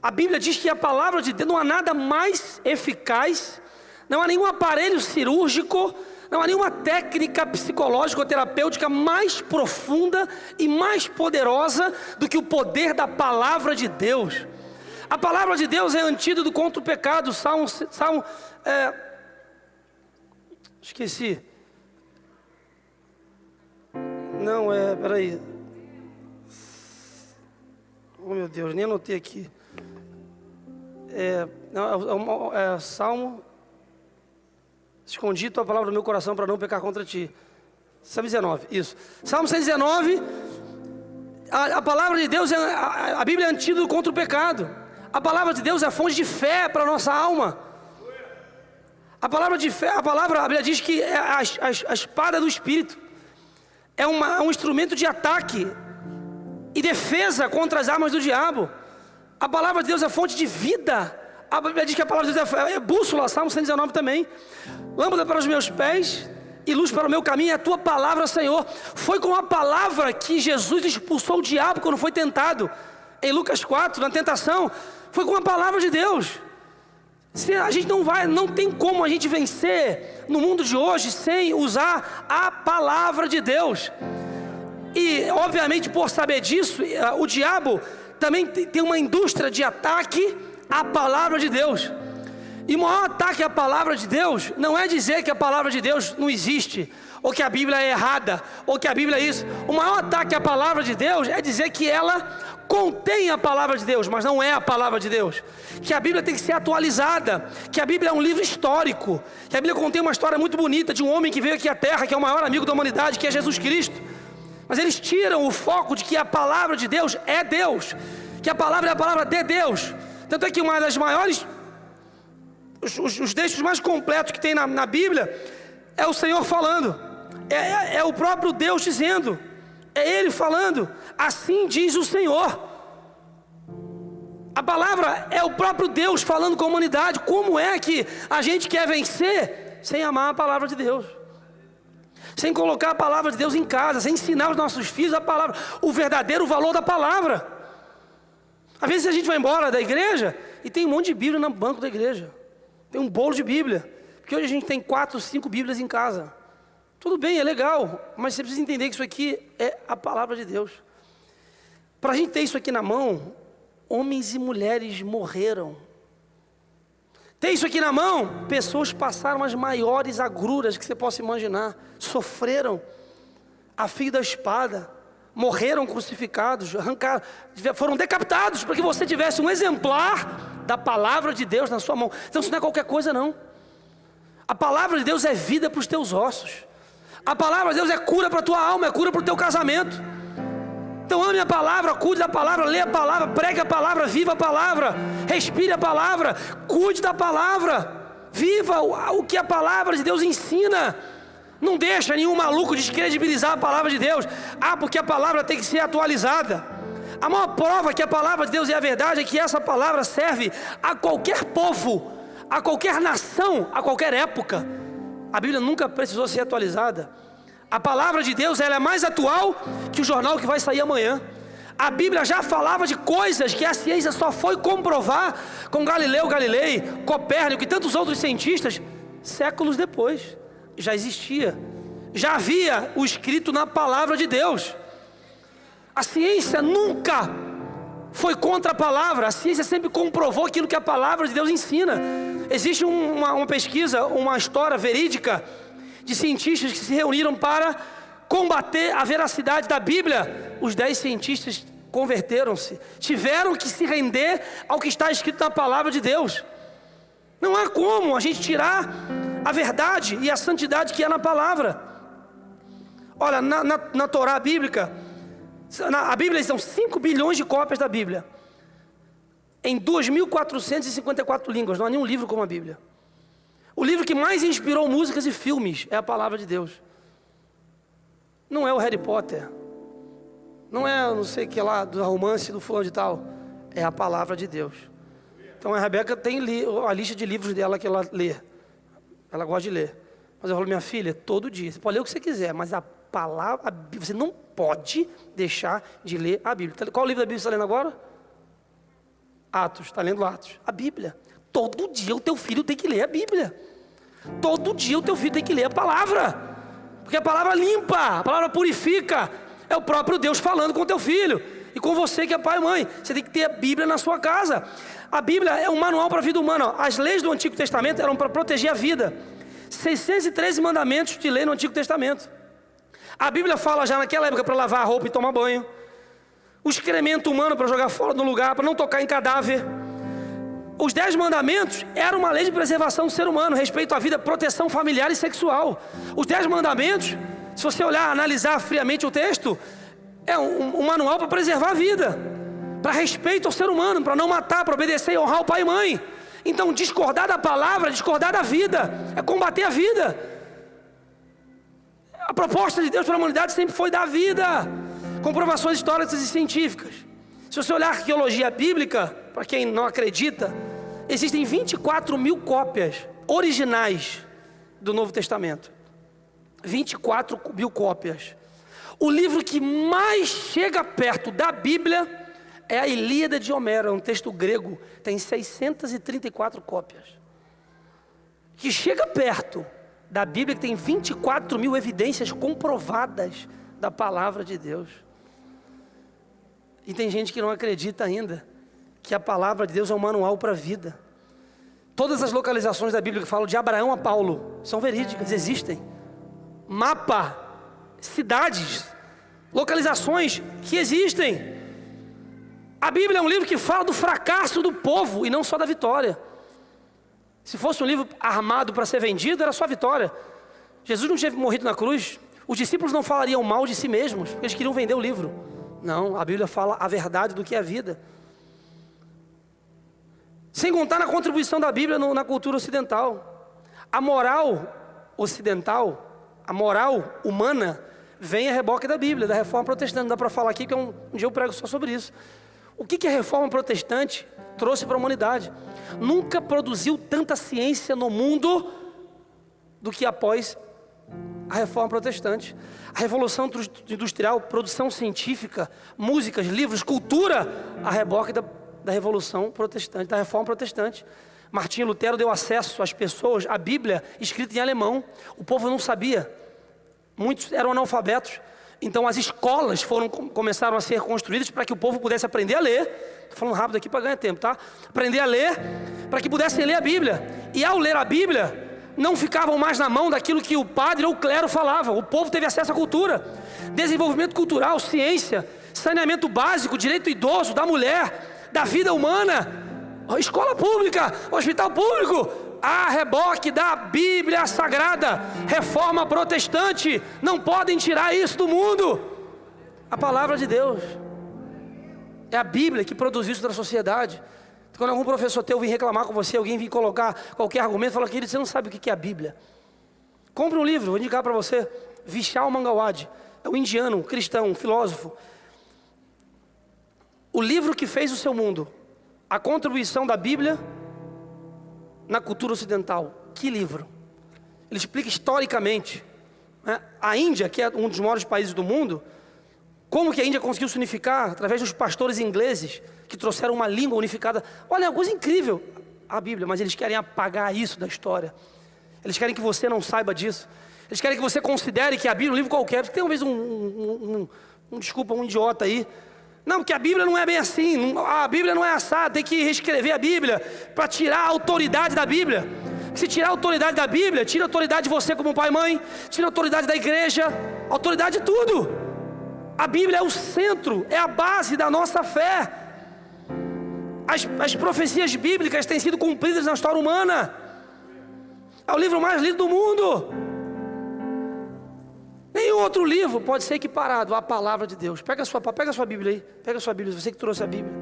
Speaker 1: A Bíblia diz que a palavra de Deus não há nada mais eficaz, não há nenhum aparelho cirúrgico, não há nenhuma técnica psicológica ou terapêutica mais profunda e mais poderosa do que o poder da palavra de Deus. A palavra de Deus é antídoto contra o pecado. Esqueci. Não, peraí. Oh meu Deus, nem anotei aqui. Salmo. Escondi tua palavra no meu coração para não pecar contra ti. Salmo 19, isso. Salmo 119, a palavra de Deus, a Bíblia é antídoto contra o pecado. A palavra de Deus é fonte de fé para a nossa alma. A palavra de fé, a Bíblia diz que é a espada do Espírito. É um instrumento de ataque e defesa contra as armas do diabo. A palavra de Deus é fonte de vida. A Bíblia diz que a palavra de Deus é bússola, Salmo 119 também. Lâmpada para os meus pés e luz para o meu caminho é a tua palavra, Senhor. Foi com a palavra que Jesus expulsou o diabo quando foi tentado. Em Lucas 4, na tentação, foi com a palavra de Deus. A gente não tem como a gente vencer no mundo de hoje sem usar a palavra de Deus. E, obviamente, por saber disso, o diabo também tem uma indústria de ataque à palavra de Deus. E o maior ataque à palavra de Deus não é dizer que a palavra de Deus não existe, ou que a Bíblia é errada, ou que a Bíblia é isso. O maior ataque à palavra de Deus é dizer que ela contém a palavra de Deus, mas não é a palavra de Deus. Que a Bíblia tem que ser atualizada, que a Bíblia é um livro histórico, que a Bíblia contém uma história muito bonita de um homem que veio aqui à Terra, que é o maior amigo da humanidade, que é Jesus Cristo. Mas eles tiram o foco de que a palavra de Deus é Deus, que a palavra é a palavra de Deus. Tanto é que uma das maiores, os textos mais completos que tem na Bíblia é o Senhor falando, é o próprio Deus dizendo, é Ele falando, assim diz o Senhor. A palavra é o próprio Deus falando com a humanidade. Como é que a gente quer vencer sem amar a palavra de Deus? Sem colocar a palavra de Deus em casa, sem ensinar os nossos filhos a palavra, o verdadeiro valor da palavra. Às vezes a gente vai embora da igreja e tem um monte de Bíblia no banco da igreja. Tem um bolo de Bíblia. Porque hoje a gente tem 4, 5 Bíblias em casa. Tudo bem, é legal, mas você precisa entender que isso aqui é a palavra de Deus. Para a gente ter isso aqui na mão, homens e mulheres morreram. Ter isso aqui na mão, pessoas passaram as maiores agruras que você possa imaginar. Sofreram a fio da espada, morreram crucificados, arrancaram, foram decapitados para que você tivesse um exemplar da palavra de Deus na sua mão. Então isso não é qualquer coisa não. A palavra de Deus é vida para os teus ossos. A palavra de Deus é cura para a tua alma, é cura para o teu casamento. Então ame a palavra, cuide da palavra, lê a palavra, pregue a palavra, viva a palavra, respire a palavra, cuide da palavra, viva o que a palavra de Deus ensina. Não deixa nenhum maluco descredibilizar a palavra de Deus. Porque a palavra tem que ser atualizada. A maior prova que a palavra de Deus é a verdade é que essa palavra serve a qualquer povo, a qualquer nação, a qualquer época. A Bíblia nunca precisou ser atualizada. A palavra de Deus ela é mais atual que o jornal que vai sair amanhã. A Bíblia já falava de coisas que a ciência só foi comprovar com Galileu Galilei, Copérnico e tantos outros cientistas séculos depois. Já existia, já havia o escrito na palavra de Deus. A ciência nunca foi contra a palavra, a ciência sempre comprovou aquilo que a palavra de Deus ensina. Existe uma pesquisa, uma história verídica de cientistas que se reuniram para combater a veracidade da Bíblia, os 10 cientistas converteram-se, tiveram que se render ao que está escrito na palavra de Deus. Não há como a gente tirar a verdade e a santidade que é na palavra. Olha, na Torá bíblica, a Bíblia são 5 bilhões de cópias da Bíblia, em 2.454 línguas. Não há nenhum livro como a Bíblia. O livro que mais inspirou músicas e filmes é a palavra de Deus. Não é o Harry Potter, não é não sei o que lá, do romance do fulano de tal. É a palavra de Deus. Então a Rebeca tem a lista de livros dela que ela lê. Ela gosta de ler. Mas eu falo, minha filha, todo dia, você pode ler o que você quiser, mas a palavra, você não pode deixar de ler a Bíblia. Qual livro da Bíblia você está lendo agora? Atos, está lendo Atos. A Bíblia. Todo dia o teu filho tem que ler a Bíblia. Todo dia o teu filho tem que ler a palavra. Porque a palavra limpa, a palavra purifica. É o próprio Deus falando com o teu filho. E com você que é pai e mãe. Você tem que ter a Bíblia na sua casa. A Bíblia é um manual para a vida humana. As leis do Antigo Testamento eram para proteger a vida. 613 mandamentos de lei no Antigo Testamento. A Bíblia fala já naquela época para lavar a roupa e tomar banho. O excremento humano para jogar fora do lugar, para não tocar em cadáver. Os 10 mandamentos eram uma lei de preservação do ser humano, respeito à vida, proteção familiar e sexual. Os 10 mandamentos, se você olhar, analisar friamente o texto, é um manual para preservar a vida, para respeito ao ser humano, para não matar, para obedecer e honrar o pai e mãe. Então, discordar da palavra, discordar da vida, é combater a vida. A proposta de Deus para a humanidade sempre foi dar vida, comprovações históricas e científicas. Se você olhar a arqueologia bíblica, para quem não acredita, existem 24 mil cópias originais do Novo Testamento. 24 mil cópias. O livro que mais chega perto da Bíblia é a Ilíada de Homero, um texto grego, tem 634 cópias. Que chega perto da Bíblia, que tem 24 mil evidências comprovadas da palavra de Deus. E tem gente que não acredita ainda que a palavra de Deus é um manual para a vida. Todas as localizações da Bíblia que falam de Abraão a Paulo são verídicas, existem. Mapa, cidades, localizações que existem. A Bíblia é um livro que fala do fracasso do povo e não só da vitória. Se fosse um livro armado para ser vendido, era só a vitória. Jesus não tinha morrido na cruz, os discípulos não falariam mal de si mesmos, porque eles queriam vender o livro. Não, a Bíblia fala a verdade do que é a vida. Sem contar na contribuição da Bíblia na cultura ocidental. A moral ocidental, a moral humana, vem a reboque da Bíblia, da reforma protestante. Não dá para falar aqui, que um dia eu prego só sobre isso. O que a reforma protestante trouxe para a humanidade? Nunca produziu tanta ciência no mundo do que após a reforma protestante. A revolução industrial, produção científica, músicas, livros, cultura, a reboque da revolução protestante, da reforma protestante. Martinho Lutero deu acesso às pessoas à Bíblia escrita em alemão. O povo não sabia, muitos eram analfabetos. Então as escolas começaram a ser construídas para que o povo pudesse aprender a ler. Estou falando rápido aqui para ganhar tempo, tá? Aprender a ler, para que pudessem ler a Bíblia. E ao ler a Bíblia, não ficavam mais na mão daquilo que o padre ou o clero falava. O povo teve acesso à cultura, desenvolvimento cultural, ciência, saneamento básico, direito idoso, da mulher, da vida humana, escola pública, hospital público, a reboque da Bíblia Sagrada. Reforma protestante, não podem tirar isso do mundo. A palavra de Deus é a Bíblia que produz isso na sociedade. Quando algum professor teu vir reclamar com você, alguém vir colocar qualquer argumento, fala, querido, você não sabe o que é a Bíblia. Compre um livro, vou indicar para você, Vishal Mangawad, é um indiano, um cristão, um filósofo. O livro que fez o seu mundo, a contribuição da Bíblia na cultura ocidental. Que livro? Ele explica historicamente, né? A Índia, que é um dos maiores países do mundo, como que a Índia conseguiu se unificar através dos pastores ingleses que trouxeram uma língua unificada. Olha, é uma coisa incrível a Bíblia, mas eles querem apagar isso da história. Eles querem que você não saiba disso. Eles querem que você considere que a Bíblia é um livro qualquer. Porque tem uma vez um idiota aí. Não, porque a Bíblia não é bem assim. A Bíblia não é assada. Tem que reescrever a Bíblia para tirar a autoridade da Bíblia. Se tirar a autoridade da Bíblia, tira a autoridade de você como pai e mãe, tira a autoridade da igreja. autoridade é tudo. A Bíblia é o centro, é a base da nossa fé. As profecias bíblicas têm sido cumpridas na história humana. É o livro mais lido do mundo. Nenhum outro livro pode ser equiparado à palavra de Deus. Pega a sua Bíblia aí. Pega a sua Bíblia, você que trouxe a Bíblia.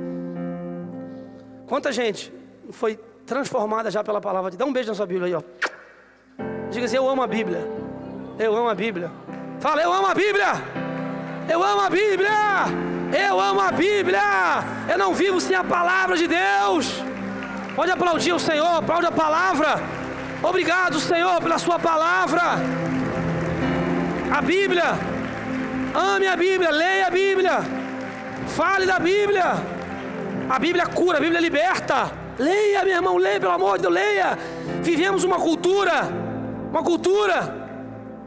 Speaker 1: Quanta gente foi transformada já pela palavra de Deus? Dá um beijo na sua Bíblia aí, ó. Diga assim: eu amo a Bíblia. Eu amo a Bíblia. Fala: eu amo a Bíblia. Eu amo a Bíblia. Eu amo a Bíblia. Eu não vivo sem a palavra de Deus. Pode aplaudir o Senhor, aplaude a palavra. Obrigado, Senhor, pela sua palavra. A Bíblia. Ame a Bíblia, leia a Bíblia. Fale da Bíblia. A Bíblia cura, a Bíblia liberta. Leia, meu irmão, leia, pelo amor de Deus, leia. Vivemos uma cultura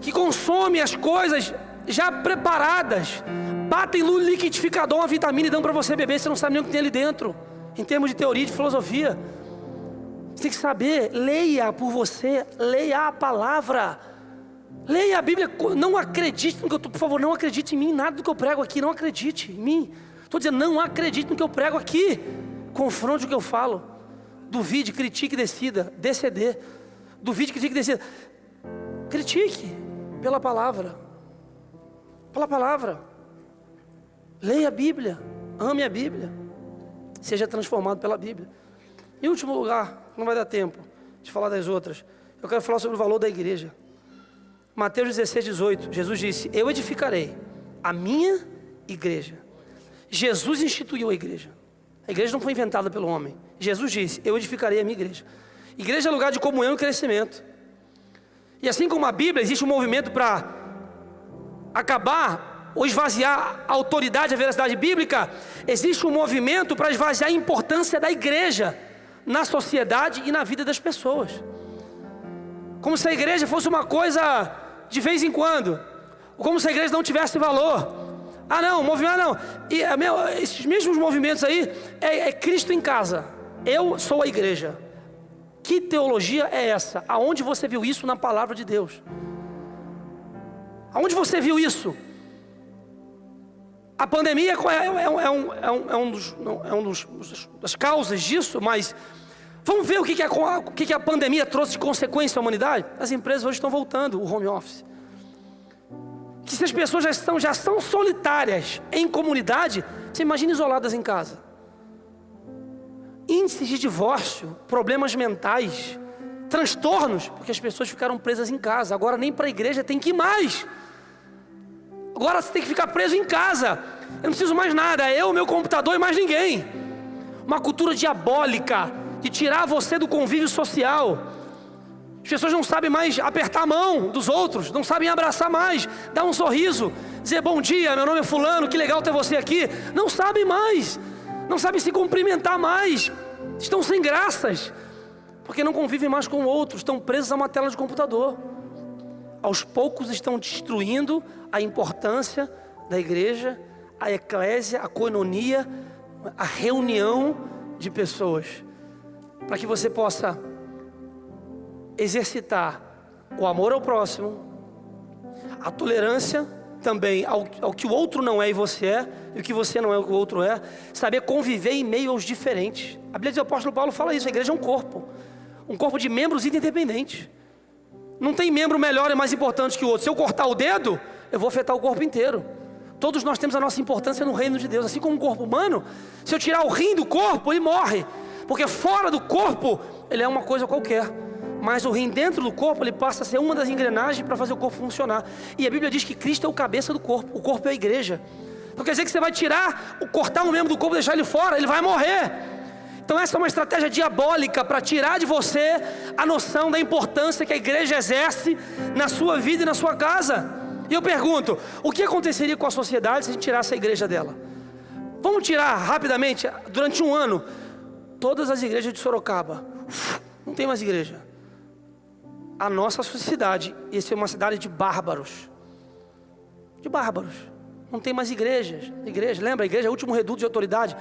Speaker 1: que consome as coisas já preparadas. Batem no liquidificador uma vitamina e dão para você beber, você não sabe nem o que tem ali dentro. Em termos de teoria, de filosofia, você tem que saber. Leia por você, leia a palavra. Leia a Bíblia. Não acredite no que eu estou, por favor, não acredite em mim, nada do que eu prego aqui, não acredite em mim. Estou dizendo, não acredite no que eu prego aqui. Confronte o que eu falo. Duvide, critique, decida. Deceder. Duvide, critique, decida. Critique pela palavra. Pela palavra. Leia a Bíblia. Ame a Bíblia. Seja transformado pela Bíblia. Em último lugar, não vai dar tempo de falar das outras, eu quero falar sobre o valor da igreja. Mateus 16, 18, Jesus disse: eu edificarei a minha igreja. Jesus instituiu a igreja. A igreja não foi inventada pelo homem. Jesus disse: eu edificarei a minha igreja. Igreja é lugar de comunhão e crescimento. E assim como a Bíblia, existe um movimento para acabar ou esvaziar a autoridade e a veracidade bíblica, existe um movimento para esvaziar a importância da igreja na sociedade e na vida das pessoas. Como se a igreja fosse uma coisa de vez em quando, ou como se a igreja não tivesse valor. Ah não, movimento não. E esses mesmos movimentos aí é Cristo em casa. Eu sou a igreja. Que teologia é essa? Aonde você viu isso na palavra de Deus? Aonde você viu isso? A pandemia é um das causas disso, mas vamos ver o que a pandemia trouxe de consequência à humanidade? As empresas hoje estão voltando, o home office. Que se as pessoas já são solitárias em comunidade, você imagina isoladas em casa. Índices de divórcio, problemas mentais, transtornos, porque as pessoas ficaram presas em casa. Agora nem para a igreja tem que ir mais. Agora você tem que ficar preso em casa. Eu não preciso mais nada, é eu, meu computador e mais ninguém. Uma cultura diabólica de tirar você do convívio social. As pessoas não sabem mais apertar a mão dos outros, não sabem abraçar mais, dar um sorriso, dizer bom dia, meu nome é fulano, que legal ter você aqui. Não sabem mais, não sabem se cumprimentar mais, estão sem graças, porque não convivem mais com outros, estão presos a uma tela de computador. Aos poucos estão destruindo a importância da igreja, a eclésia, a coinonia, a reunião de pessoas, para que você possa exercitar o amor ao próximo, a tolerância também ao que o outro não é e você é, e o que você não é e o outro é, saber conviver em meio aos diferentes. A Bíblia do apóstolo Paulo fala isso, a igreja é um corpo de membros interdependentes. Não tem membro melhor e mais importante que o outro. Se eu cortar o dedo, eu vou afetar o corpo inteiro. Todos nós temos a nossa importância no reino de Deus. Assim como o corpo humano, se eu tirar o rim do corpo, ele morre. Porque fora do corpo, ele é uma coisa qualquer. Mas o rim dentro do corpo, ele passa a ser uma das engrenagens para fazer o corpo funcionar. E a Bíblia diz que Cristo é o cabeça do corpo. O corpo é a igreja. Então quer dizer que você vai cortar um membro do corpo e deixar ele fora, ele vai morrer. Então essa é uma estratégia diabólica para tirar de você a noção da importância que a igreja exerce na sua vida e na sua casa. E eu pergunto, o que aconteceria com a sociedade se a gente tirasse a igreja dela? Vamos tirar rapidamente, durante um ano, todas as igrejas de Sorocaba. Não tem mais igreja. A nossa sociedade, essa é uma cidade de bárbaros. De bárbaros. Não tem mais igrejas. Lembra, a igreja é o último reduto de autoridade.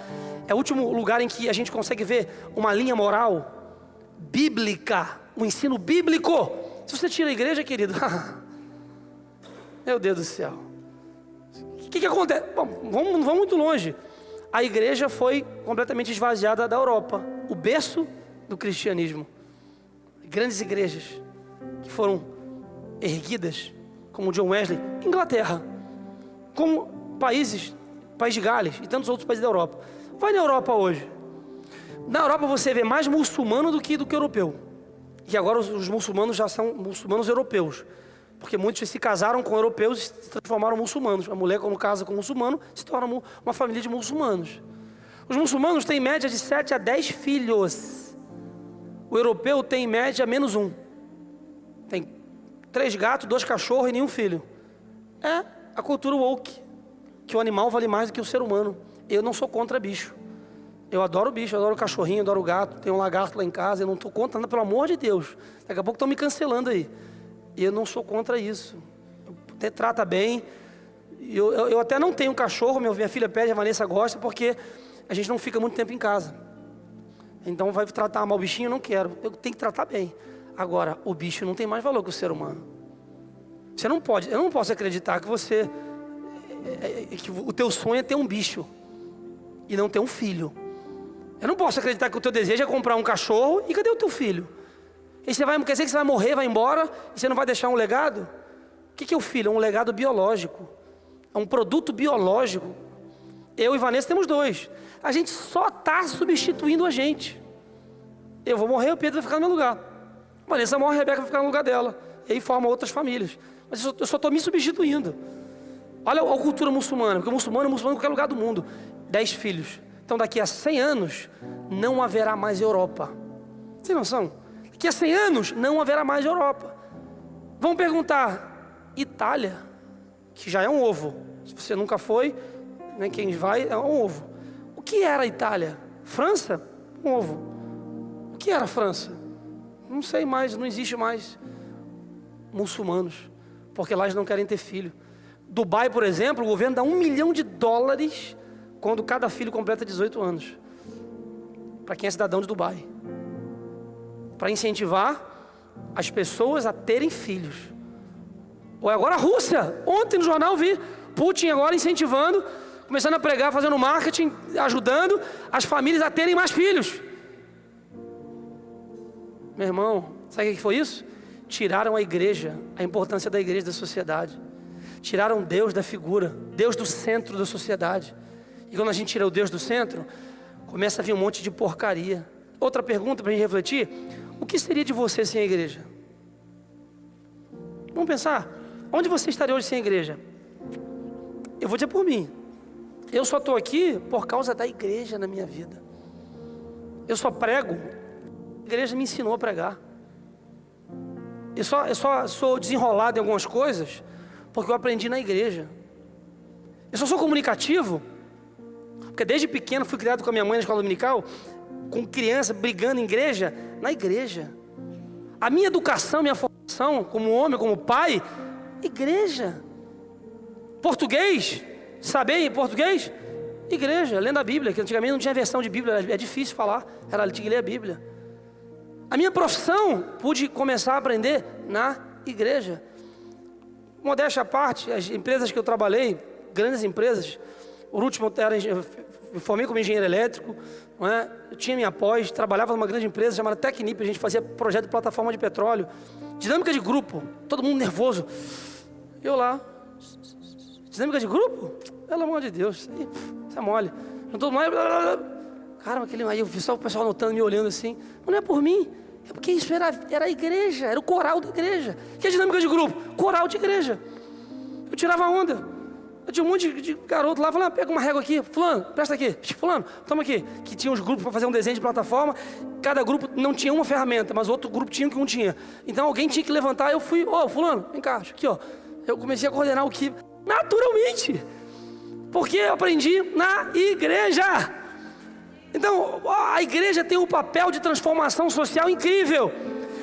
Speaker 1: É o último lugar em que a gente consegue ver uma linha moral bíblica, um ensino bíblico. Se você tira a igreja, querido, Meu Deus do céu. O que acontece? Bom, não vamos muito longe. A igreja foi completamente esvaziada da Europa, o berço do cristianismo. Grandes igrejas que foram erguidas, como John Wesley, Inglaterra, como País de Gales e tantos outros países da Europa. Vai na Europa hoje. Na Europa você vê mais muçulmano do que europeu. E agora os muçulmanos já são muçulmanos europeus. Porque muitos se casaram com europeus e se transformaram em muçulmanos. A mulher, quando casa com um muçulmano, se torna uma família de muçulmanos. Os muçulmanos têm em média de 7 a 10 filhos. O europeu tem em média menos um. Tem 3 gatos, 2 cachorros e nenhum filho. É a cultura woke, que o animal vale mais do que o ser humano. Eu não sou contra bicho. Eu adoro bicho, eu adoro cachorrinho, eu adoro gato. Tem um lagarto lá em casa, eu não estou contra nada, pelo amor de Deus. Daqui a pouco estão me cancelando aí. Eu não sou contra isso. Até trata bem. Eu até não tenho cachorro, minha filha pede, a Vanessa gosta, porque a gente não fica muito tempo em casa. Então vai tratar mal o bichinho, eu não quero. Eu tenho que tratar bem. Agora, o bicho não tem mais valor que o ser humano. Você não pode, eu não posso acreditar que que o teu sonho é ter um bicho e não ter um filho. Eu não posso acreditar que o teu desejo é comprar um cachorro e cadê o teu filho? E quer dizer que você vai morrer, vai embora e você não vai deixar um legado? O que é o filho? É um legado biológico. É um produto biológico. Eu e Vanessa temos 2. A gente só está substituindo a gente. Eu vou morrer, o Pedro vai ficar no meu lugar. Vanessa morre, a Rebeca vai ficar no lugar dela. E aí forma outras famílias. Mas eu só estou me substituindo. Olha a cultura muçulmana, porque o muçulmano é muçulmano em qualquer lugar do mundo. 10 filhos. Então daqui a 100 anos não haverá mais Europa. Você tem noção? Daqui a 100 anos não haverá mais Europa. Vão perguntar, Itália, que já é um ovo. Se você nunca foi, né, quem vai é um ovo. O que era a Itália? França? Um ovo. O que era a França? Não sei mais, não existe mais. Muçulmanos, porque lá eles não querem ter filho. Dubai, por exemplo, o governo dá $1 milhão quando cada filho completa 18 anos. Para quem é cidadão de Dubai. Para incentivar as pessoas a terem filhos. Ou agora a Rússia. Ontem no jornal vi Putin agora incentivando, começando a pregar, fazendo marketing, ajudando as famílias a terem mais filhos. Meu irmão, sabe o que foi isso? Tiraram a igreja, a importância da igreja da sociedade. Tiraram Deus da figura, Deus do centro da sociedade. E quando a gente tira o Deus do centro, começa a vir um monte de porcaria. Outra pergunta para a gente refletir: o que seria de você sem a igreja? Vamos pensar, onde você estaria hoje sem a igreja? Eu vou dizer por mim, eu só estou aqui por causa da igreja na minha vida. Eu só prego, a igreja me ensinou a pregar. Eu só sou desenrolado em algumas coisas porque eu aprendi na igreja. Eu só sou comunicativo porque desde pequeno fui criado com a minha mãe na escola dominical, com criança brigando em igreja, na igreja. A minha educação, minha formação como homem, como pai, igreja. Português, saber em português? Igreja, lendo a Bíblia, que antigamente não tinha versão de Bíblia, é difícil falar, tinha que ler a Bíblia. A minha profissão, pude começar a aprender na igreja. Modéstia à parte, as empresas que eu trabalhei, grandes empresas, o último eu formei como engenheiro elétrico, não é? Eu tinha minha pós, trabalhava numa grande empresa chamada Tecnip, a gente fazia projeto de plataforma de petróleo, dinâmica de grupo, todo mundo nervoso. Eu lá, dinâmica de grupo? Pelo amor de Deus, isso é mole. Juntou mais, cara, aí eu vi só o pessoal anotando, me olhando assim. Não é por mim, é porque isso era a igreja, era o coral da igreja. Que é dinâmica de grupo? Coral de igreja. Eu tirava onda. Eu tinha um monte de garoto lá, falando, pega uma régua aqui, fulano, presta aqui, fulano, toma aqui. Que tinha uns grupos para fazer um desenho de plataforma, cada grupo não tinha uma ferramenta, mas o outro grupo tinha o que um tinha. Então alguém tinha que levantar, eu fui, fulano, vem cá, aqui Eu comecei a coordenar o que naturalmente, porque eu aprendi na igreja. Então a igreja tem um papel de transformação social incrível.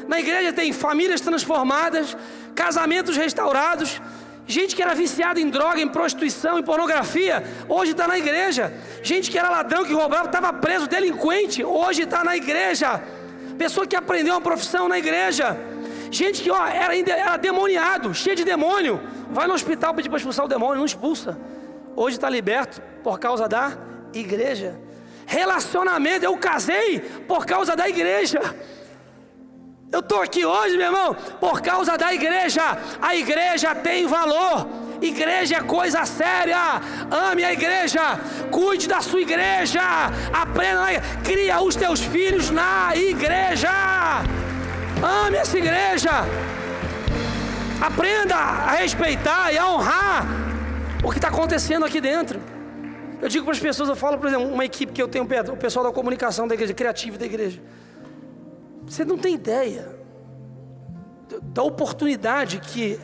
Speaker 1: Na igreja tem famílias transformadas, casamentos restaurados. Gente que era viciada em droga, em prostituição, em pornografia, hoje está na igreja. Gente que era ladrão, que roubava, estava preso, delinquente, hoje está na igreja. Pessoa que aprendeu uma profissão na igreja. Gente que era demoniado, cheio de demônio, Vai no hospital pedir para expulsar o demônio, não expulsa. Hoje está liberto por causa da igreja. Relacionamento, eu casei por causa da igreja. Eu estou aqui hoje, meu irmão, por causa da igreja. A igreja tem valor. Igreja é coisa séria. Ame a igreja, cuide da sua igreja, aprenda, cria os teus filhos na igreja. Ame essa igreja. Aprenda a respeitar e a honrar o que está acontecendo aqui dentro. Eu digo para as pessoas, eu falo, por exemplo, uma equipe que eu tenho perto, o pessoal da comunicação da igreja, criativo da igreja. Você não tem ideia da oportunidade que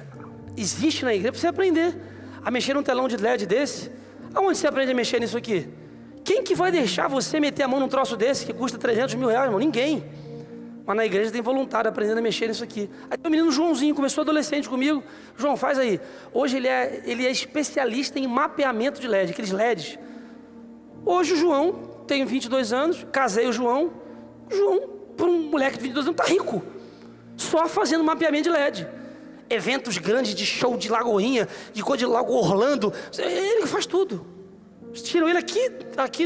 Speaker 1: existe na igreja para você aprender a mexer num telão de LED desse. Aonde você aprende a mexer nisso aqui? Quem que vai deixar você meter a mão num troço desse que custa 300 mil reais, irmão? Ninguém. Mas na igreja tem voluntário aprendendo a mexer nisso aqui. Aí tem o menino Joãozinho, começou adolescente comigo. João, faz aí. Hoje ele é especialista em mapeamento de LED, aqueles LEDs. Hoje o João tem 22 anos, casei o João. O João, por um moleque de 22 anos, está rico. Só fazendo mapeamento de LED. Eventos grandes de show de Lagoinha, de coisa de Lago Orlando. Ele faz tudo. Tiram ele aqui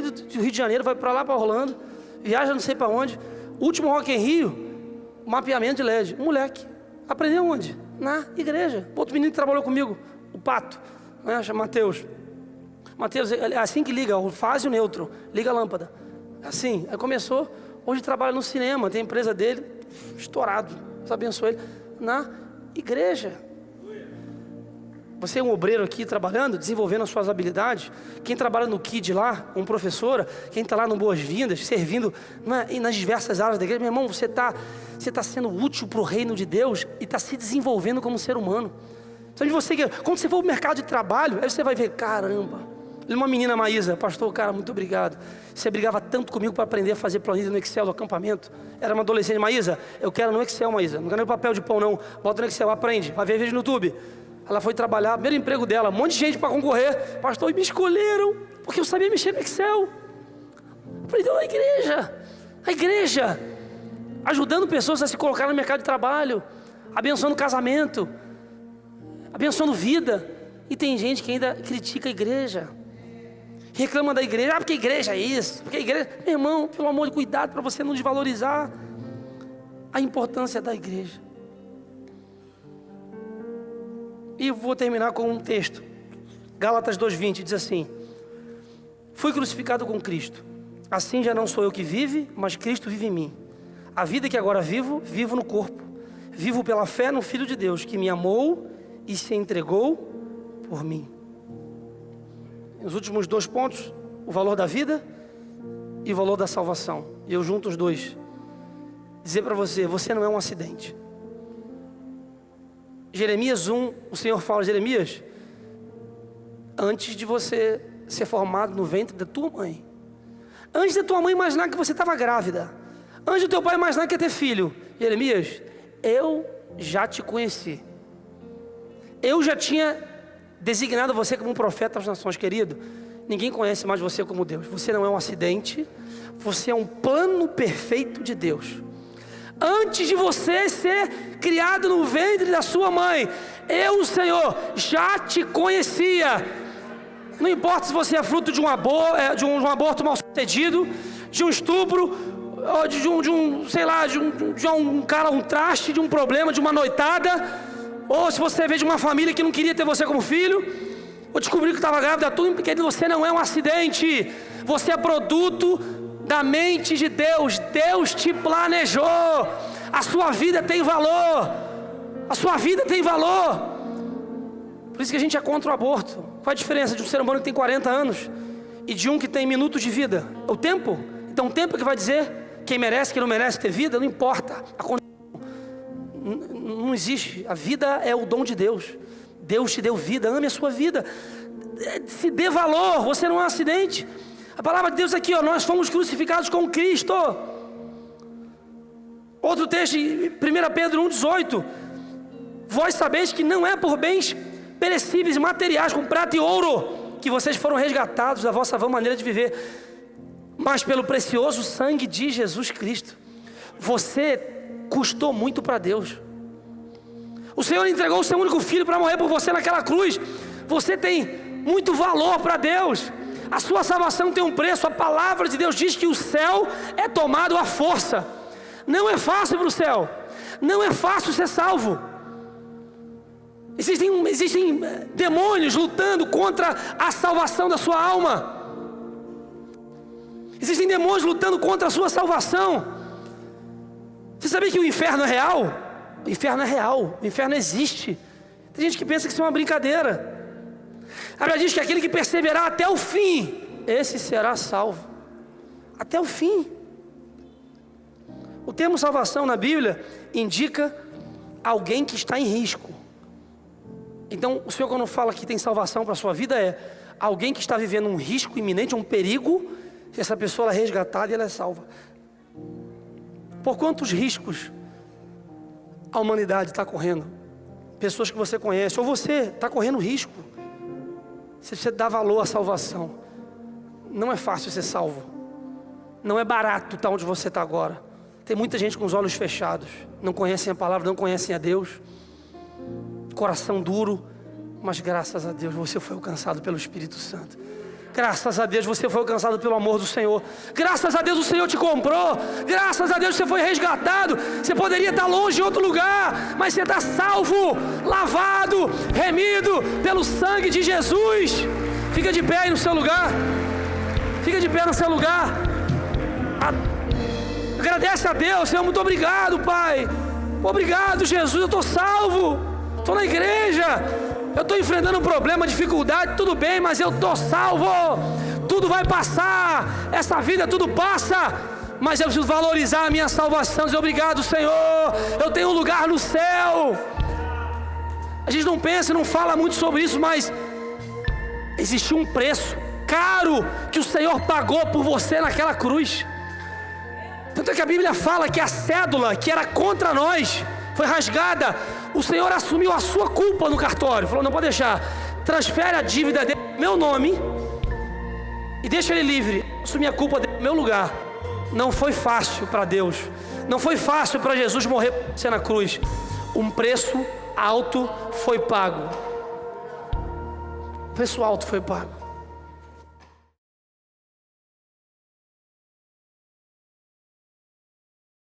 Speaker 1: do Rio de Janeiro, vai para lá, para Orlando. Viaja não sei para onde. Último Rock in Rio, mapeamento de LED. Um moleque. Aprendeu onde? Na igreja. Outro menino que trabalhou comigo, o Pato, né? Chama Mateus. Mateus, é assim que liga, o fase e o neutro. Liga a lâmpada. Assim, aí começou. Hoje trabalha no cinema, tem a empresa dele, estourado. Deus abençoe ele. Na igreja. Você é um obreiro aqui trabalhando, desenvolvendo as suas habilidades. Quem trabalha no KID lá, como professora, quem está lá no Boas-Vindas, servindo nas diversas áreas da igreja, meu irmão, você tá sendo útil para o reino de Deus e está se desenvolvendo como ser humano. Sabe quando você for ao mercado de trabalho, aí você vai ver, caramba. Uma menina, Maísa, pastor, cara, muito obrigado. Você brigava tanto comigo para aprender a fazer planilha no Excel do acampamento. Era uma adolescente, Maísa, eu quero no Excel, Maísa. Não quero no papel de pão, não. Bota no Excel, aprende. Vai ver vídeo no YouTube. Ela foi trabalhar, primeiro emprego dela, um monte de gente para concorrer. Pastor, e me escolheram, porque eu sabia mexer no Excel. Aprendeu na igreja. A igreja, ajudando pessoas a se colocar no mercado de trabalho, abençoando casamento, abençoando vida. E tem gente que ainda critica a igreja. Reclama da igreja, porque a igreja é isso, porque a igreja... Meu irmão, pelo amor de cuidado para você não desvalorizar a importância da igreja. E vou terminar com um texto. Gálatas 2:20 diz assim: fui crucificado com Cristo. Assim já não sou eu que vive, mas Cristo vive em mim. A vida que agora vivo, vivo no corpo. Vivo pela fé no Filho de Deus, que me amou e se entregou por mim. Os últimos 2 pontos, o valor da vida e o valor da salvação. E eu junto os dois. Dizer para você, você não é um acidente. Jeremias 1, o Senhor fala, Jeremias, antes de você ser formado no ventre da tua mãe, antes da tua mãe imaginar que você estava grávida, antes do teu pai imaginar que ia ter filho, Jeremias, eu já te conheci. Eu já tinha designado você como um profeta às nações, querido. Ninguém conhece mais você como Deus. Você não é um acidente, você é um plano perfeito de Deus. Antes de você ser criado no ventre da sua mãe, eu, o Senhor, já te conhecia. Não importa se você é fruto de um aborto mal sucedido, de um estupro, ou de um cara, um traste, de um problema, de uma noitada, ou se você veio de uma família que não queria ter você como filho, ou descobriu que estava grávida, tudo, porque você não é um acidente, você é produto da mente de Deus. Deus te planejou. A sua vida tem valor. A sua vida tem valor. Por isso que a gente é contra o aborto. Qual a diferença de um ser humano que tem 40 anos e de um que tem minutos de vida? O tempo. Então o tempo que vai dizer quem merece, quem não merece ter vida, não importa. Não existe. A vida é o dom de Deus. Deus te deu vida, ame a sua vida. Se dê valor, você não é um acidente. A palavra de Deus aqui, nós fomos crucificados com Cristo. Outro texto, 1 Pedro 1,18. Vós sabeis que não é por bens perecíveis e materiais, como prata e ouro, que vocês foram resgatados da vossa vã maneira de viver, mas pelo precioso sangue de Jesus Cristo. Você custou muito para Deus. O Senhor entregou o seu único filho para morrer por você naquela cruz. Você tem muito valor para Deus. A sua salvação tem um preço. A palavra de Deus diz que o céu é tomado à força. Não é fácil para o céu. Não é fácil ser salvo. Existem demônios lutando contra a salvação da sua alma. Existem demônios lutando contra a sua salvação. Você sabia que o inferno é real? O inferno é real. O inferno existe. Tem gente que pensa que isso é uma brincadeira. A Bíblia diz que aquele que perseverar até o fim, esse será salvo. Até o fim. O termo salvação na Bíblia indica alguém que está em risco. Então, o Senhor, quando fala que tem salvação para a sua vida, é alguém que está vivendo um risco iminente, um perigo. Se essa pessoa é resgatada e ela é salva. Por quantos riscos a humanidade está correndo? Pessoas que você conhece, ou você está correndo risco. Se você dá valor à salvação, não é fácil ser salvo. Não é barato estar onde você está agora. Tem muita gente com os olhos fechados, não conhecem a palavra, não conhecem a Deus. Coração duro, mas graças a Deus você foi alcançado pelo Espírito Santo. Graças a Deus você foi alcançado pelo amor do Senhor. Graças a Deus o Senhor te comprou. Graças a Deus você foi resgatado. Você poderia estar longe em outro lugar, mas você está salvo, lavado, remido pelo sangue de Jesus. Fica de pé aí no seu lugar. Fica de pé no seu lugar. Agradece a Deus. Senhor, muito obrigado, Pai. Obrigado, Jesus, eu estou salvo. Estou na igreja. Eu estou enfrentando um problema, dificuldade, tudo bem, mas eu estou salvo. Tudo vai passar, essa vida tudo passa, mas eu preciso valorizar a minha salvação. Dizer obrigado, Senhor, eu tenho um lugar no céu. A gente não pensa, não fala muito sobre isso, mas existiu um preço caro que o Senhor pagou por você naquela cruz. Tanto é que a Bíblia fala que a cédula que era contra nós foi rasgada. O Senhor assumiu a sua culpa no cartório. Falou, não pode deixar. Transfere a dívida dele no meu nome e deixa ele livre. Assumir a culpa dele no meu lugar. Não foi fácil para Deus. Não foi fácil para Jesus morrer por você na cruz. Um preço alto foi pago. O preço alto foi pago.